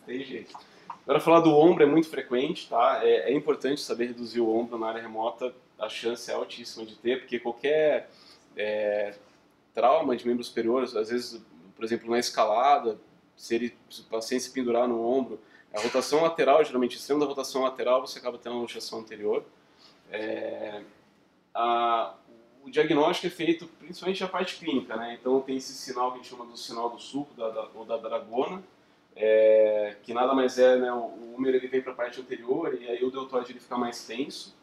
Tem jeito. Agora, falar do ombro é muito frequente, tá? É importante saber reduzir o ombro na área remota. A chance é altíssima de ter, porque qualquer trauma de membro superior, às vezes, por exemplo, na escalada, se o paciente se pendurar no ombro, a rotação lateral, geralmente, extremo da rotação lateral, você acaba tendo uma luxação anterior. O diagnóstico é feito principalmente a parte clínica, né? Então tem esse sinal que a gente chama do sinal do sulco ou da dragona, que nada mais é, né? O húmero ele vem para a parte anterior e aí o deltoide ele fica mais tenso.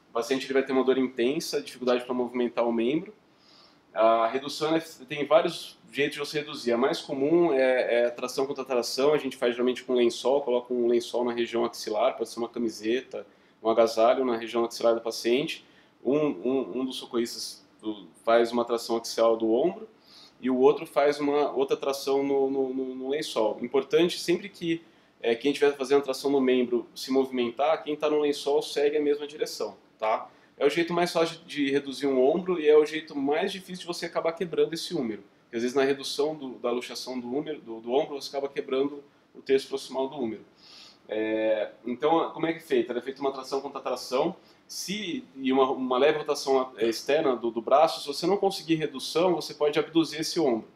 O paciente ele vai ter uma dor intensa, dificuldade para movimentar o membro. A redução tem vários jeitos de você reduzir. A mais comum é a tração contra tração, a gente faz geralmente com lençol, coloca um lençol na região axilar, pode ser uma camiseta, um agasalho na região axilar do paciente. Um dos socorristas faz uma tração axial do ombro e o outro faz uma outra tração no lençol. Importante, sempre que quem estiver fazendo tração no membro se movimentar, quem está no lençol segue a mesma direção, tá? É o jeito mais fácil de reduzir um ombro e é o jeito mais difícil de você acabar quebrando esse húmero. Porque às vezes na redução da luxação do ombro você acaba quebrando o terço proximal do húmero. Então, como é que é feito? É feita uma tração contra tração. E uma leve rotação externa do braço, se você não conseguir redução, você pode abduzir esse ombro.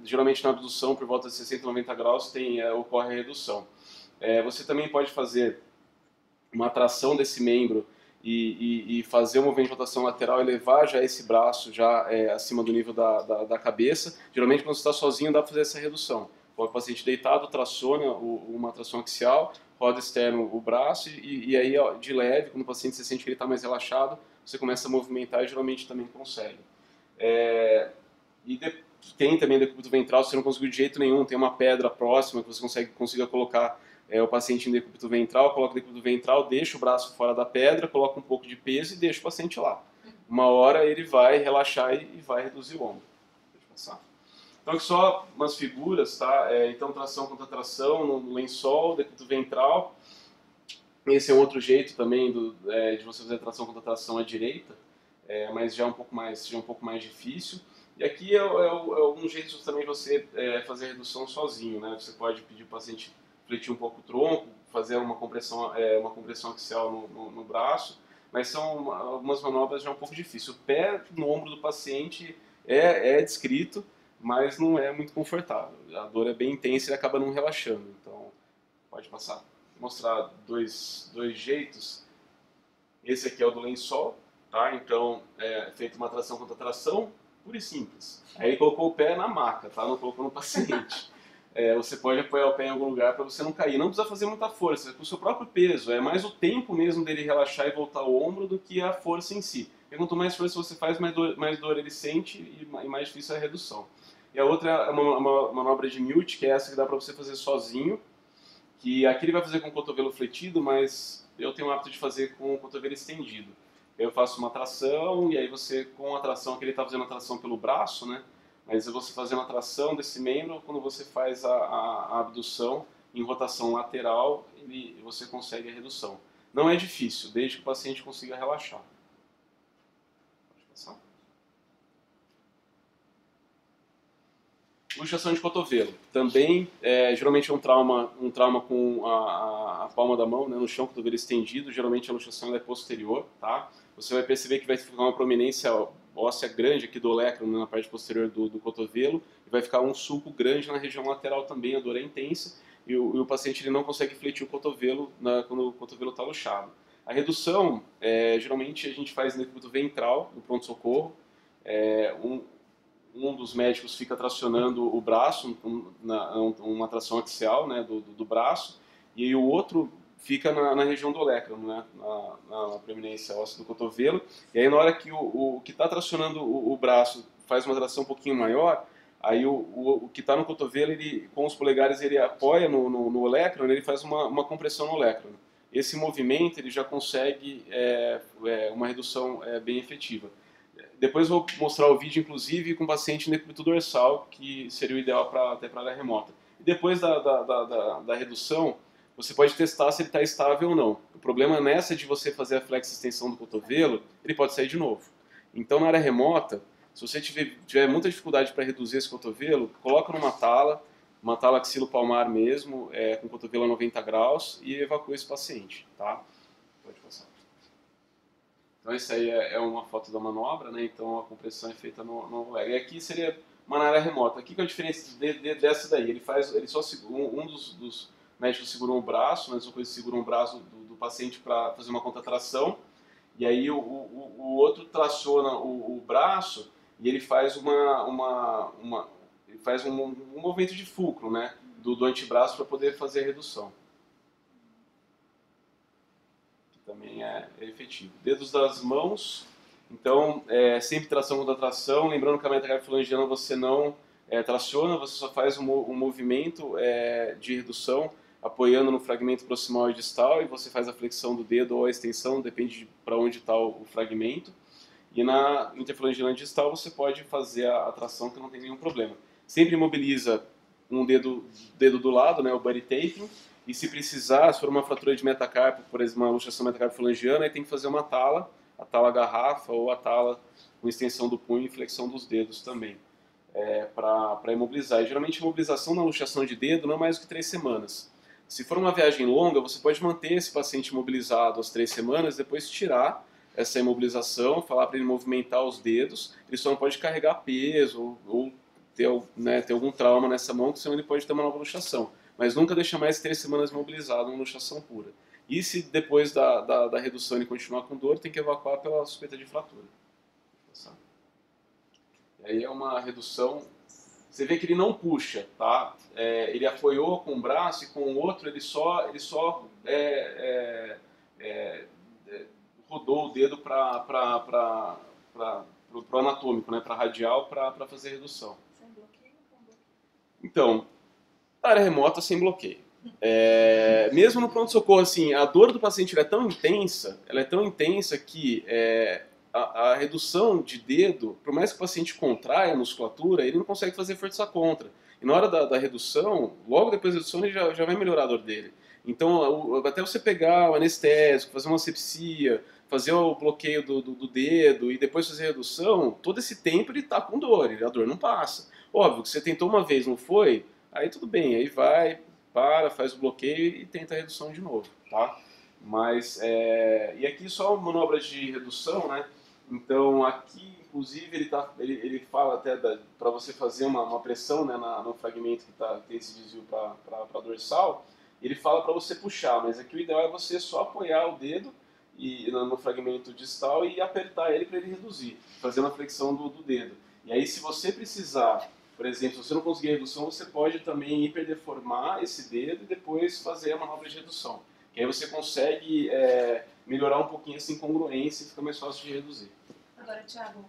Geralmente na abdução, por volta de 60, 90 graus, ocorre a redução. Você também pode fazer uma tração desse membro e fazer um movimento de rotação lateral e levar já esse braço já acima do nível da cabeça. Geralmente quando você está sozinho dá para fazer essa redução. O paciente deitado traciona uma tração axial, roda externo o braço e aí ó, de leve, quando o paciente se sente que ele está mais relaxado, você começa a movimentar e geralmente também consegue. E tem também decúbito ventral, se você não conseguiu de jeito nenhum, tem uma pedra próxima que você consiga colocar o paciente em decúbito ventral, coloca o decúbito ventral, deixa o braço fora da pedra, coloca um pouco de peso e deixa o paciente lá. Uma hora ele vai relaxar e vai reduzir o ombro. Deixa eu passar. Então aqui só umas figuras, tá? Então tração contra tração no lençol, decúbito ventral. Esse é um outro jeito também de você fazer tração contra tração à direita, mas já é um pouco mais difícil. E aqui é algum jeito também de você fazer a redução sozinho, né? Você pode pedir para o paciente fletir um pouco o tronco, fazer uma compressão axial no braço, mas são algumas manobras já um pouco difíceis. O pé no ombro do paciente é descrito, mas não é muito confortável. A dor é bem intensa e acaba não relaxando. Então, pode passar. Vou mostrar dois jeitos. Esse aqui é o do lençol, tá? Então, é feita uma tração contra tração, pura e simples. Aí ele colocou o pé na maca, tá? Não colocou no paciente. Você pode apoiar o pé em algum lugar para você não cair. Não precisa fazer muita força, é com o seu próprio peso. É mais o tempo mesmo dele relaxar e voltar o ombro do que a força em si. E quanto mais força você faz, mais dor ele sente e mais difícil é a redução. E a outra é uma manobra de mute, que é essa que dá para você fazer sozinho. Que aqui ele vai fazer com o cotovelo fletido, mas eu tenho o hábito de fazer com o cotovelo estendido. Eu faço uma tração e aí você, com a tração, que ele está fazendo a tração pelo braço, né? Mas você fazendo a tração desse membro, quando você faz a abdução em rotação lateral, você consegue a redução. Não é difícil, desde que o paciente consiga relaxar. Pode passar. Luxação de cotovelo. Também, geralmente é um trauma com a palma da mão, né, no chão, cotovelo estendido. Geralmente a luxação é posterior, tá? Você vai perceber que vai ficar uma prominência óssea grande aqui do olecrano, na parte posterior do cotovelo, e vai ficar um sulco grande na região lateral também, a dor é intensa, e o paciente ele não consegue fletir o cotovelo quando o cotovelo está luxado. A redução, geralmente a gente faz no decúbito ventral, no pronto-socorro. Um dos médicos fica tracionando o braço, uma tração axial, né, do braço, e aí o outro fica na região do olecrano, né, na proeminência óssea do cotovelo, e aí na hora que o que está tracionando o braço faz uma tração um pouquinho maior, aí o que está no cotovelo, ele, com os polegares, ele apoia no olecrano, ele faz uma compressão no olecrano. Esse movimento ele já consegue uma redução bem efetiva. Depois vou mostrar o vídeo, inclusive, com paciente em decúbito dorsal, que seria o ideal até para área remota. E depois da redução, você pode testar se ele está estável ou não. O problema nessa de você fazer a flex-extensão do cotovelo, ele pode sair de novo. Então, na área remota, se você tiver muita dificuldade para reduzir esse cotovelo, coloca numa tala, uma tala axilopalmar mesmo, com cotovelo a 90 graus, e evacua esse paciente, tá? Pode passar. Então essa aí é uma foto da manobra, né? Então a compressão é feita no leg. E aqui seria uma na área remota. Aqui que é a diferença dessa daí? Ele só segura, um dos médicos segurou o braço, mas depois segurou o braço do paciente para fazer uma contratração. E aí o outro traciona o braço e ele faz ele faz um movimento de fulcro, né? Do antebraço para poder fazer a redução. Também é efetivo. Dedos das mãos, então sempre tração contra tração, lembrando que a metacarpofalangiana você não traciona, você só faz um movimento de redução apoiando no fragmento proximal e distal e você faz a flexão do dedo ou a extensão, depende para onde está o fragmento. E na interfalangiana distal você pode fazer a tração que não tem nenhum problema. Sempre imobiliza um dedo do lado, né, o buddy taping. E se precisar, se for uma fratura de metacarpo, por exemplo, uma luxação metacarpofalangiana, aí tem que fazer uma tala, a tala garrafa ou a tala com extensão do punho e flexão dos dedos também, para imobilizar. E geralmente a imobilização na luxação de dedo não é mais do que 3 semanas. Se for uma viagem longa, você pode manter esse paciente imobilizado às 3 semanas, depois tirar essa imobilização, falar para ele movimentar os dedos, ele só não pode carregar peso ou ter algum trauma nessa mão, senão ele pode ter uma nova luxação. Mas nunca deixa mais 3 semanas imobilizado em luxação pura. E se depois da redução ele continuar com dor, tem que evacuar pela suspeita de fratura. E aí é uma redução você vê que ele não puxa, tá? Ele apoiou com um braço e com o outro ele só rodou o dedo para o anatômico, né? Para radial, para fazer redução. Sem bloqueio ou com bloqueio? Então, área remota sem bloqueio. Mesmo no pronto-socorro, assim, a dor do paciente ela é tão intensa que a redução de dedo, por mais que o paciente contraia a musculatura, ele não consegue fazer força contra. E na hora da redução, logo depois da redução, ele já vai melhorar a dor dele. Então, até você pegar o anestésico, fazer uma asepsia, fazer o bloqueio do dedo e depois fazer a redução, todo esse tempo ele está com dor, a dor não passa. Óbvio que você tentou uma vez, não foi? Aí tudo bem, aí vai, faz o bloqueio e tenta a redução de novo, tá? Mas, e aqui só manobras de redução, né? Então aqui, inclusive, ele fala até para você fazer uma pressão, né, no fragmento que tem esse desvio para dorsal, ele fala para você puxar, mas aqui o ideal é você só apoiar o dedo no fragmento distal e apertar ele para ele reduzir, fazer uma flexão do dedo. E aí se você precisar, por exemplo, se você não conseguir redução, você pode também hiperdeformar esse dedo e depois fazer a manobra de redução. Que aí você consegue melhorar um pouquinho essa incongruência e fica mais fácil de reduzir. Agora, Thiago,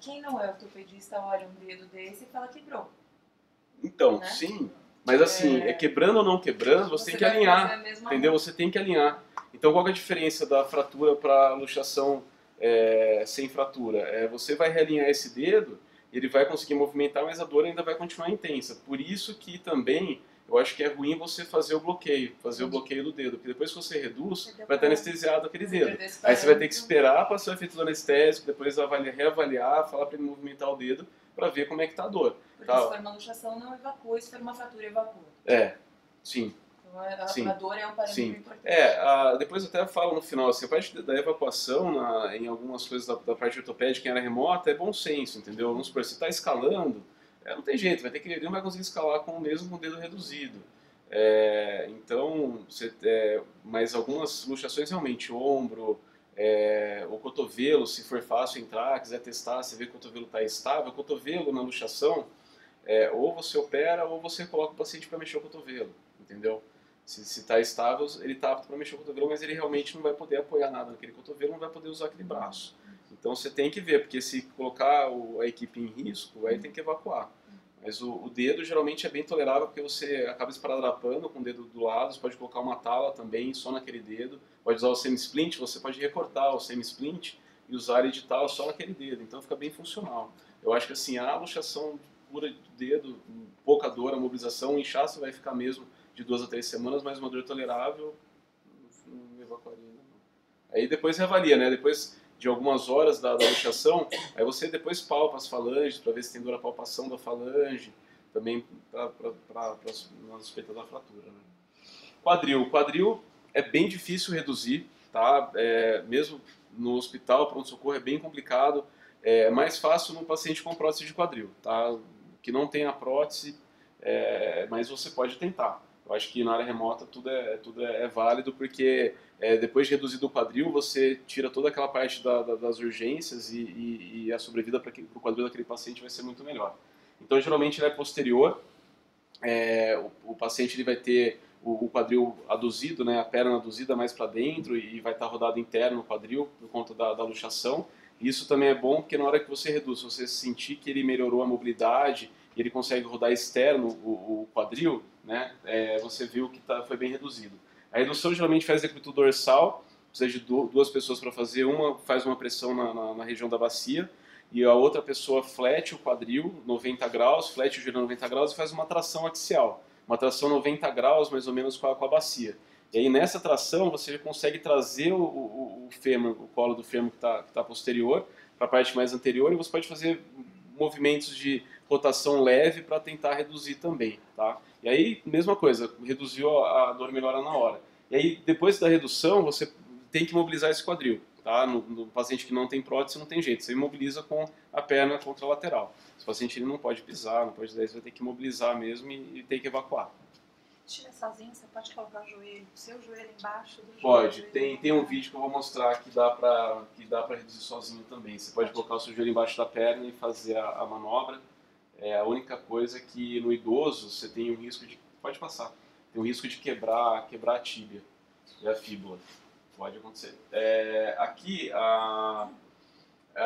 quem não é ortopedista olha um dedo desse e fala quebrou. Então, né? sim, mas assim, quebrando ou não quebrando, você tem que alinhar, entendeu? Você tem que alinhar. Então, qual é a diferença da fratura para a luxação sem fratura? Você vai realinhar esse dedo, ele vai conseguir movimentar, mas a dor ainda vai continuar intensa. Por isso que também eu acho que é ruim você fazer o bloqueio do dedo, porque depois que você reduz, vai estar anestesiado aquele dedo. Aí você vai ter que esperar passar o efeito do anestésico, depois reavaliar, falar para ele movimentar o dedo, para ver como é que está a dor. Porque se for uma luxação, não evacua, se for uma fratura, evacua. Sim. Então a dor é um parâmetro importante. Depois eu até falo no final, assim, a parte da evacuação, em algumas coisas da parte ortopédica em área remota, é bom senso, entendeu? Vamos supor, se está escalando, não tem jeito, ele não vai conseguir escalar mesmo com o dedo reduzido. Mas algumas luxações realmente, ombro, o cotovelo, se for fácil entrar, quiser testar, você vê que o cotovelo está estável, o cotovelo na luxação, ou você opera ou você coloca o paciente para mexer o cotovelo, entendeu? Se está estável, ele está apto para mexer o cotovelo, mas ele realmente não vai poder apoiar nada naquele cotovelo, não vai poder usar aquele braço. Então você tem que ver, porque se colocar a equipe em risco, aí tem que evacuar. Mas o dedo geralmente é bem tolerável, porque você acaba esparadrapando com o dedo do lado, você pode colocar uma tala também, só naquele dedo, pode usar o semi-splint, você pode recortar o semi-splint e usar ele de tala só naquele dedo, então fica bem funcional. Eu acho que assim, a luxação pura do dedo, pouca dor, a mobilização, o inchaço vai ficar mesmo de 2 a 3 semanas, mas uma dor tolerável, não evacuaria ainda não. Aí depois reavalia, né? Depois de algumas horas da luxação, aí você depois palpa as falanges para ver se tem dor a palpação da falange, também para na suspeita da fratura. Né? Quadril é bem difícil reduzir, tá? Mesmo no hospital, pronto-socorro é bem complicado. É mais fácil no paciente com prótese de quadril, tá? Que não tem a prótese, mas você pode tentar. Eu acho que na área remota tudo é válido, porque depois de reduzido o quadril, você tira toda aquela parte das urgências e a sobrevida para o quadril daquele paciente vai ser muito melhor. Então, geralmente, ele é posterior. O paciente ele vai ter o quadril aduzido, né, a perna aduzida mais para dentro e vai estar rodado interno no quadril por conta da luxação. Isso também é bom porque na hora que você reduz, você sentir que ele melhorou a mobilidade e ele consegue rodar externo o quadril, né, você viu que foi bem reduzido. A redução geralmente faz decúbito dorsal, precisa de duas pessoas para fazer, uma faz uma pressão na região da bacia e a outra pessoa flete o quadril 90 graus, flete o joelho 90 graus e faz uma tração axial, uma tração 90 graus mais ou menos com a bacia. E aí nessa tração você consegue trazer o fêmur, o colo do fêmur que tá posterior para a parte mais anterior e você pode fazer movimentos de rotação leve para tentar reduzir também, tá? E aí, mesma coisa, reduziu a dor, melhora na hora. E aí, depois da redução, você tem que mobilizar esse quadril, tá? No paciente que não tem prótese, não tem jeito, você imobiliza com a perna contralateral. Esse paciente ele não pode pisar, não pode dar, você vai ter que imobilizar mesmo e tem que evacuar. Tira sozinho, você pode colocar o seu joelho embaixo do joelho? Pode, tem um vídeo que eu vou mostrar que dá pra reduzir sozinho também. Você pode colocar o seu joelho embaixo da perna e fazer a manobra. A única coisa é que no idoso você tem um risco de... Pode passar. Tem um risco de quebrar a tíbia e a fíbula. Pode acontecer. Aqui, a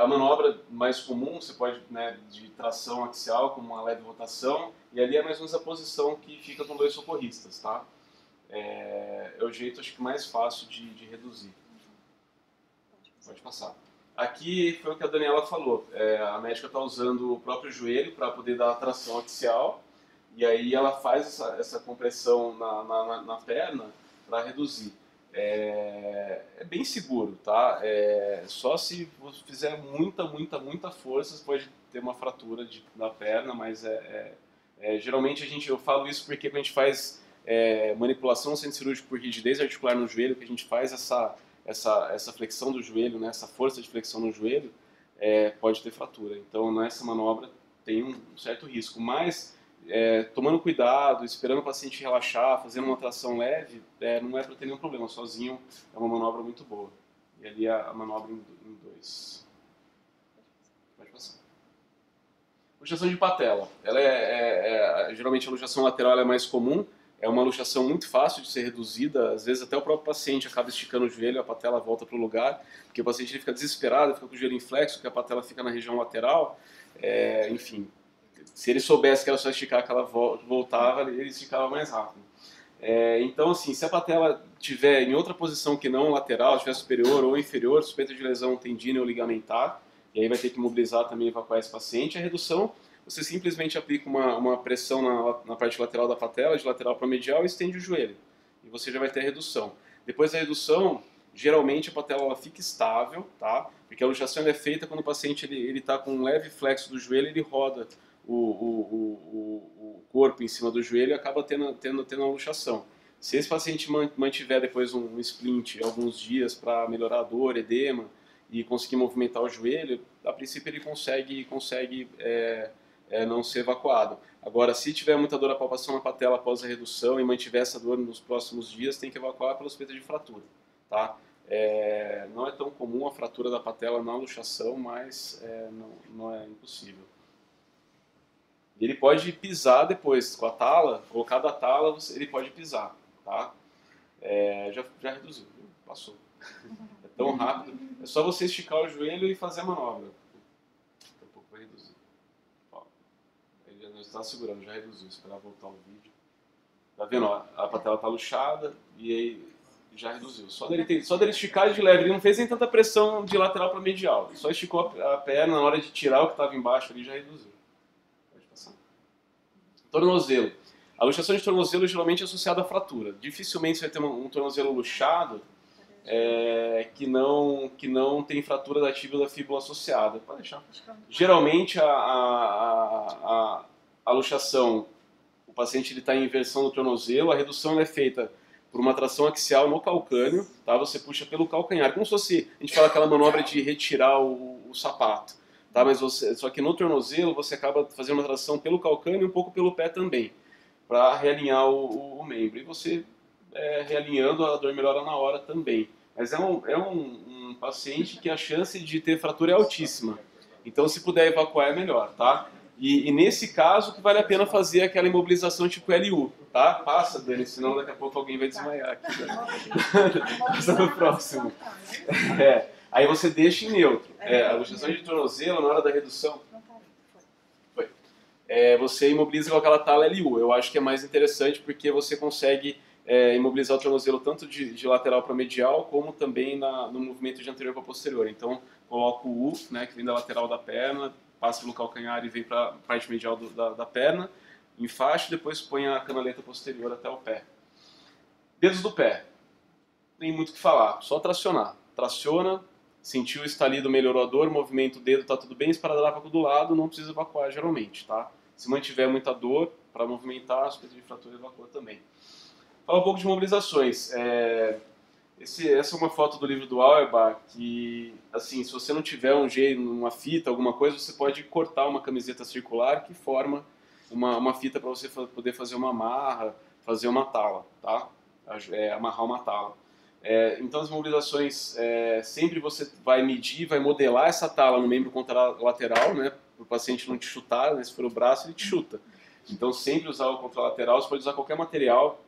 manobra mais comum, você pode, né, de tração axial com uma leve rotação, e ali é mais ou menos a posição que fica com dois socorristas, tá? É o jeito, acho que, mais fácil de reduzir. Pode passar. Aqui foi o que a Daniela falou. A médica está usando o próprio joelho para poder dar a tração axial, e aí ela faz essa compressão na perna para reduzir. É bem seguro, tá? Só se você fizer muita força, você pode ter uma fratura na perna, mas geralmente eu falo isso porque quando a gente faz manipulação no centro cirúrgico por rigidez articular no joelho, que a gente faz essa flexão do joelho, né, essa força de flexão no joelho, pode ter fratura. Então, nessa manobra tem um certo risco, mas tomando cuidado, esperando o paciente relaxar, fazendo uma tração leve, não é para ter nenhum problema. Sozinho é uma manobra muito boa. E ali a manobra em 2. Pode passar. Luxação de patela. Ela geralmente a luxação lateral é mais comum. É uma luxação muito fácil de ser reduzida. Às vezes até o próprio paciente acaba esticando o joelho, a patela volta para o lugar, porque o paciente ele fica desesperado, fica com o joelho inflexo, porque a patela fica na região lateral. Enfim, se ele soubesse que era só esticar que ela voltava, ele esticava mais rápido. Então, assim, se a patela estiver em outra posição que não lateral, estiver superior ou inferior, suspeita de lesão tendínea ou ligamentar, e aí vai ter que mobilizar também e evacuar esse paciente. A redução, você simplesmente aplica uma pressão na parte lateral da patela, de lateral para medial, e estende o joelho. E você já vai ter a redução. Depois da redução, geralmente a patela ela fica estável, tá? Porque a luxação é feita quando o paciente ele está com um leve flexo do joelho, ele roda o corpo em cima do joelho e acaba tendo a luxação. Se esse paciente mantiver depois um splint alguns dias para melhorar a dor, edema e conseguir movimentar o joelho, a princípio ele consegue não ser evacuado. Agora, se tiver muita dor à palpação na patela após a redução e mantiver essa dor nos próximos dias, tem que evacuar pela suspeita de fratura, tá? Não é tão comum a fratura da patela na luxação, mas não é impossível. Ele pode pisar depois, com a tala, colocado a tala, ele pode pisar, tá? Já reduziu, passou. É tão rápido. É só você esticar o joelho e fazer a manobra. Daqui a pouco vai reduzir. Ó, ele já está segurando, já reduziu. Esperar voltar o vídeo. Tá vendo? Ó, a patela está luxada e aí já reduziu. Só dele esticar de leve. Ele não fez nem tanta pressão de lateral para medial. Ele só esticou a perna na hora de tirar o que estava embaixo ali já reduziu. Tornozelo. A luxação de tornozelo geralmente é associada à fratura. Dificilmente você vai ter um tornozelo luxado que não tem fratura da tíbia ou da fíbula associada. Pode deixar. Geralmente a luxação, o paciente está em inversão do tornozelo, a redução é feita por uma tração axial no calcâneo, tá? Você puxa pelo calcanhar, como se fosse, a gente fala aquela manobra de retirar o sapato. Tá, mas só que no tornozelo você acaba fazendo uma tração pelo calcâneo e um pouco pelo pé também, para realinhar o membro. E você, realinhando, a dor melhora na hora também. Mas é um paciente que a chance de ter fratura é altíssima. Então, se puder evacuar, é melhor, tá? E nesse caso, que vale a pena fazer aquela imobilização tipo LU, tá? Passa, Dani, senão daqui a pouco alguém vai desmaiar aqui. Né? Passa no próximo. Aí você deixa em neutro. A luxação de tornozelo, na hora da redução, você imobiliza com aquela tala LU. Eu acho que é mais interessante porque você consegue imobilizar o tornozelo tanto de lateral para medial, como também no movimento de anterior para posterior. Então, coloco o U, né, que vem da lateral da perna, passa pelo calcanhar e vem para a parte medial da perna, enfaixa e depois põe a canaleta posterior até o pé. Dedos do pé. Não tem muito o que falar, só tracionar. Traciona. Sentiu o estalido, melhorou a dor, movimento o dedo, tá tudo bem, esparadrapa do lado, não precisa evacuar geralmente, tá? Se mantiver muita dor, para movimentar, a suspeita de fratura evacua também. Fala um pouco de mobilizações. Essa é uma foto do livro do Auerbach, que, assim, se você não tiver um jeito, uma fita, alguma coisa, você pode cortar uma camiseta circular que forma uma fita para você poder fazer uma amarra, fazer uma tala, tá? Amarrar uma tala. Então as mobilizações, sempre você vai medir, vai modelar essa tala no membro contralateral, né, o paciente não te chutar, né? Se for o braço, ele te chuta. Então sempre usar o contralateral, você pode usar qualquer material,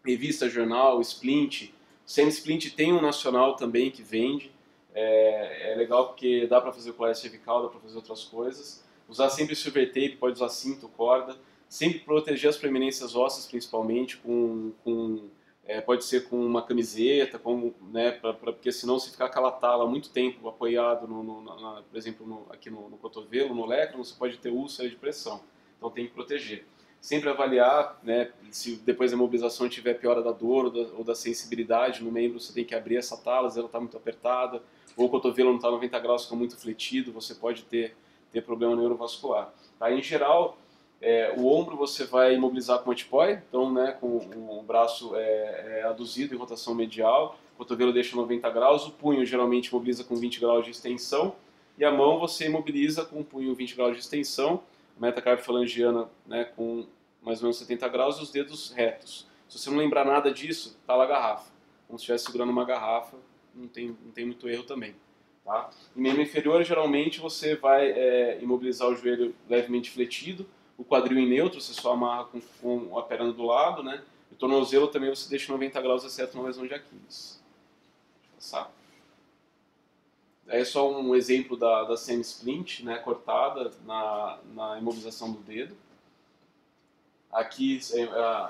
revista, jornal, splint. Semi-splint tem um nacional também que vende, é legal porque dá para fazer o colar cervical, dá para fazer outras coisas. Usar sempre silver tape, pode usar cinto, corda. Sempre proteger as proeminências ósseas, principalmente, pode ser com uma camiseta, né, porque senão se ficar aquela tala muito tempo apoiado, por exemplo, aqui no cotovelo, no lécrano, você pode ter úlcera de pressão. Então tem que proteger. Sempre avaliar, né, se depois da imobilização tiver piora da dor ou da sensibilidade no membro, você tem que abrir essa tala, se ela está muito apertada, ou o cotovelo não está 90 graus, fica muito fletido, você pode ter problema neurovascular. Tá? Em geral, o ombro você vai imobilizar com antipóia, então, né, com o braço aduzido em rotação medial, o cotovelo deixa 90 graus, o punho geralmente imobiliza com 20 graus de extensão, e a mão você imobiliza com o punho 20 graus de extensão, a metacarpofalangiana, né, com mais ou menos 70 graus, e os dedos retos. Se você não lembrar nada disso, tá lá a garrafa. Como se estivesse segurando uma garrafa, não tem muito erro também. Tá? Em membro inferior, geralmente, você vai imobilizar o joelho levemente fletido, o quadril em neutro, você só amarra com a perna do lado, né? O tornozelo também você deixa 90 graus, exceto uma lesão de Aquiles. Deixa eu passar. É só um exemplo da semi-splint, né, cortada na imobilização do dedo. Aqui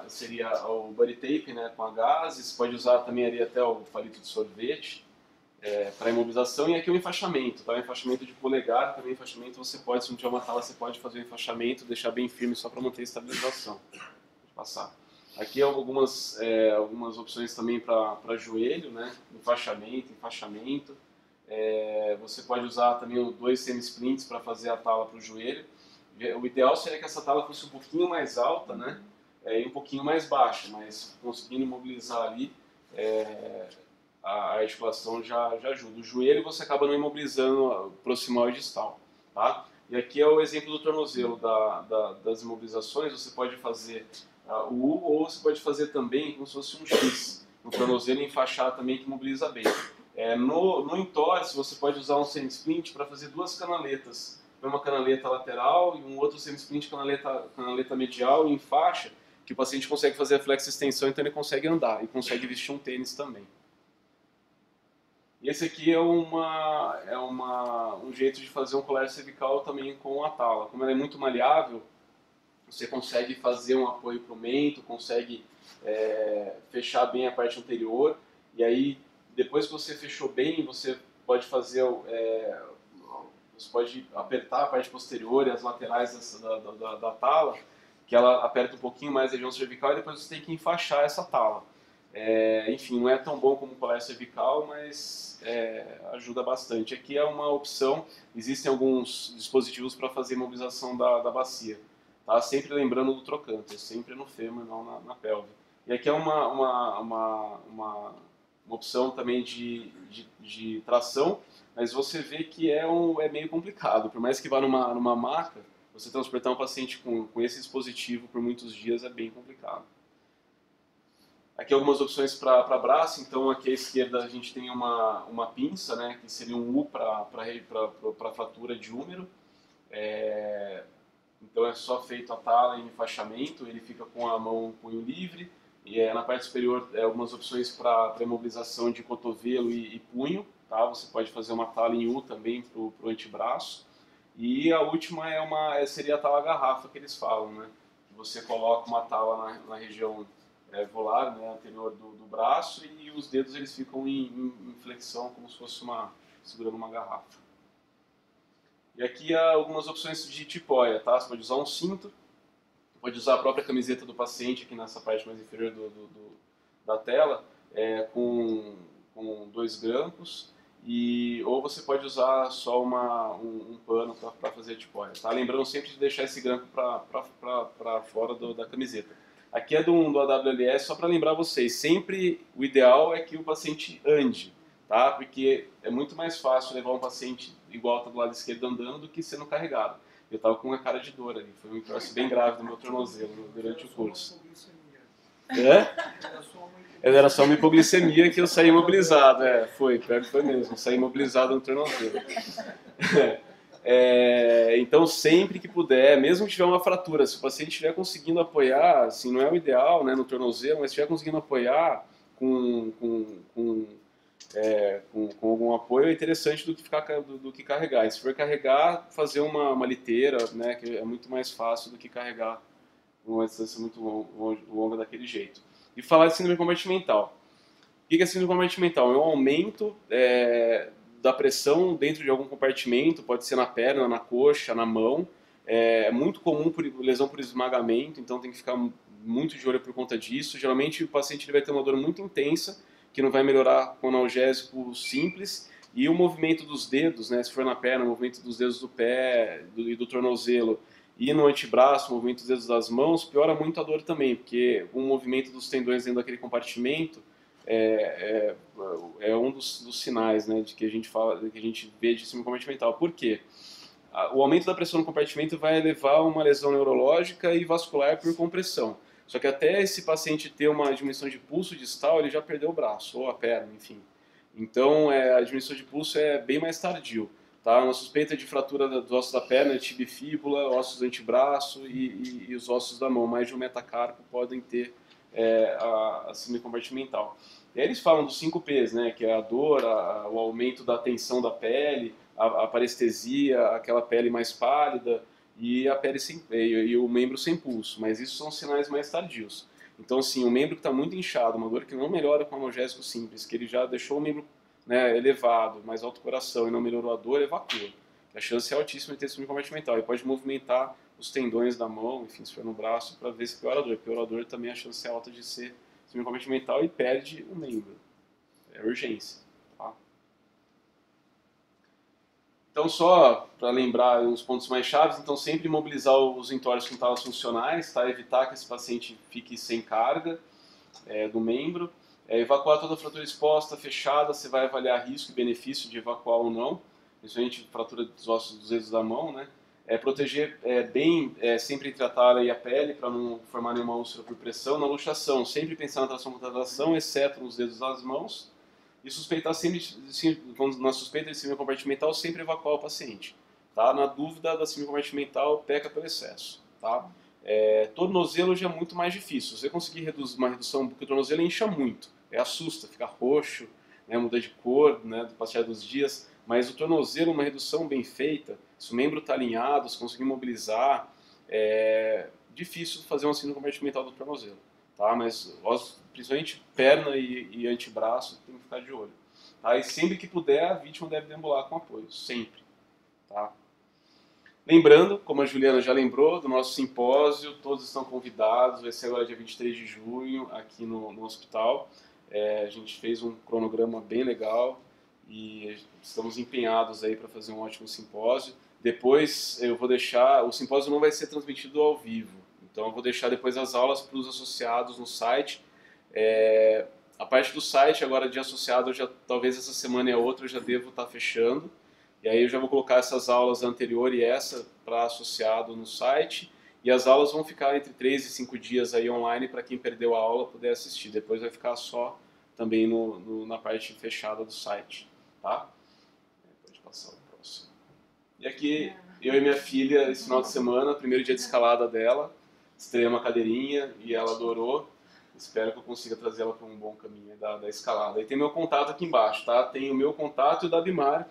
seria o body tape, né, com a gaze. Você pode usar também ali até o palito de sorvete para imobilização. E aqui o enfaixamento, tá? O enfaixamento de polegar, também enfaixamento você pode, se não tiver uma tala, você pode fazer o enfaixamento, deixar bem firme só para manter a estabilização. Vou passar. Aqui algumas opções também para joelho, né, enfaixamento. Você pode usar também 2 semi-splints para fazer a tala para o joelho. O ideal seria que essa tala fosse um pouquinho mais alta, né, e um pouquinho mais baixa, mas conseguindo imobilizar ali, a articulação já ajuda. O joelho você acaba não imobilizando proximal e distal. Tá? E aqui é o exemplo do tornozelo das imobilizações. Você pode fazer o U ou você pode fazer também como se fosse um X. No tornozelo enfaixar também que imobiliza bem. No entorse você pode usar um semi-splint para fazer 2 canaletas. Uma canaleta lateral e um outro semi-splint canaleta medial em faixa, que o paciente consegue fazer a flex-extensão, então ele consegue andar e consegue vestir um tênis também. E esse aqui é um jeito de fazer um colar cervical também com a tala. Como ela é muito maleável, você consegue fazer um apoio para o mento, consegue fechar bem a parte anterior, e aí depois que você fechou bem, você pode fazer você pode apertar a parte posterior e as laterais da tala, que ela aperta um pouquinho mais a região cervical, e depois você tem que enfaixar essa tala. Enfim, não é tão bom como o colar cervical, mas ajuda bastante. Aqui é uma opção, existem alguns dispositivos para fazer imobilização da bacia. Tá? Sempre lembrando do trocânter, sempre no fêmur, não na pelve. E aqui é uma opção também de tração, mas você vê que é meio complicado. Por mais que vá numa maca, você transportar um paciente com esse dispositivo por muitos dias é bem complicado. Aqui algumas opções para braço. Então aqui à esquerda a gente tem uma pinça, né, que seria um U para fratura de húmero. Então é só feito a tala e enfaixamento, ele fica com a mão punho livre. E na parte superior algumas opções para imobilização de cotovelo e punho. Tá? Você pode fazer uma tala em U também para o antebraço. E a última seria a tala garrafa que eles falam, né? Que você coloca uma tala na região volar, né, anterior do braço, e os dedos eles ficam em flexão, como se fosse segurando uma garrafa. E aqui há algumas opções de tipóia, tá? Você pode usar um cinto, pode usar a própria camiseta do paciente aqui nessa parte mais inferior da tela, com 2 grampos, ou você pode usar só um pano para fazer a tipóia. Tá? Lembrando sempre de deixar esse grampo para fora da camiseta. Aqui é do AWLS, só para lembrar vocês, sempre o ideal é que o paciente ande, tá? Porque é muito mais fácil levar um paciente igual tá do lado esquerdo andando do que sendo carregado. Eu estava com uma cara de dor ali, foi um troço bem grave no meu tornozelo durante o curso. Era só uma hipoglicemia que eu saí imobilizado, pior que foi mesmo, saí imobilizado no tornozelo. Então, sempre que puder, mesmo que tiver uma fratura, se o paciente estiver conseguindo apoiar, assim, não é o ideal, né, no tornozelo, mas se estiver conseguindo apoiar com, com, com, com algum apoio, é interessante do que carregar. E se for carregar, fazer uma liteira, né, que é muito mais fácil do que carregar uma distância muito longa daquele jeito. E falar de síndrome compartimental. O que é síndrome compartimental? É um aumento da pressão dentro de algum compartimento, pode ser na perna, na coxa, na mão. É muito comum por lesão por esmagamento, então tem que ficar muito de olho por conta disso. Geralmente o paciente ele vai ter uma dor muito intensa, que não vai melhorar com analgésico simples, e o movimento dos dedos, né, se for na perna, o movimento dos dedos do pé e do tornozelo, e no antebraço, o movimento dos dedos das mãos, piora muito a dor também, porque o movimento dos tendões dentro daquele compartimento é um dos sinais, né, de que a gente fala, que a gente vê de síndrome compartimental. Por quê? O aumento da pressão no compartimento vai levar a uma lesão neurológica e vascular por compressão. Só que até esse paciente ter uma diminuição de pulso distal, ele já perdeu o braço ou a perna, enfim. Então, a diminuição de pulso é bem mais tardio. Tá? Uma suspeita de fratura dos ossos da perna, tibia e fíbula, ossos do antebraço e os ossos da mão. Mais de um metacarpo podem ter a síndrome compartimental. E aí eles falam dos 5 P's, né, que é a dor, o aumento da tensão da pele, a parestesia, aquela pele mais pálida e a pele e o membro sem pulso. Mas isso são sinais mais tardios. Então, sim, o membro que está muito inchado, uma dor que não melhora com analgésico simples, que ele já deixou o membro, né, elevado, mais alto coração e não melhorou a dor, evacua. A chance é altíssima de ter síndrome compartimental. E pode movimentar os tendões da mão, enfim, se for no braço, para ver se piora a dor. Piora a dor também a chance é alta de ser síndrome compartimental e perde o membro. É urgência. Tá? Então, só para lembrar uns pontos mais chaves, então sempre imobilizar os entorses com talas funcionais, tá? Evitar que esse paciente fique sem carga do membro. Evacuar toda a fratura exposta, fechada, você vai avaliar risco e benefício de evacuar ou não, principalmente fratura dos ossos dos dedos da mão, né? Proteger bem, sempre entre a tala e a pele, para não formar nenhuma úlcera por pressão. Na luxação, sempre pensar na tração contra tração, exceto nos dedos das mãos. E suspeitar sempre, na suspeita de síndrome compartimental, sempre evacuar o paciente. Tá? Na dúvida da síndrome compartimental, peca pelo excesso. Tá? Tornozelo já é muito mais difícil. Se você conseguir reduzir uma redução, porque o tornozelo incha muito, assusta, fica roxo, né, muda de cor, né, do passar dos dias. Mas o tornozelo, uma redução bem feita, se o membro está alinhado, se conseguir mobilizar, é difícil fazer uma síndrome compartimental do tornozelo. Tá? Mas principalmente perna e antebraço tem que ficar de olho. Tá? E sempre que puder, a vítima deve deambular com apoio, sempre. Tá? Lembrando, como a Juliana já lembrou, do nosso simpósio, todos estão convidados, vai ser agora dia 23 de junho, aqui no hospital. A gente fez um cronograma bem legal e estamos empenhados aí para fazer um ótimo simpósio. Depois eu vou deixar, o simpósio não vai ser transmitido ao vivo, então eu vou deixar depois as aulas para os associados no site. A parte do site agora de associado, talvez essa semana e a outra eu já devo estar fechando. E aí eu já vou colocar essas aulas anterior e essa para associado no site. E as aulas vão ficar entre 3 e 5 dias aí online para quem perdeu a aula poder assistir. Depois vai ficar só também na parte fechada do site. Tá? Pode passar o próximo. E aqui eu e minha filha, esse final de semana, primeiro dia de escalada dela, estreiei uma cadeirinha e ela adorou. Espero que eu consiga trazer ela para um bom caminho da escalada. E tem meu contato aqui embaixo, tá? Tem o meu contato e o da Bimar,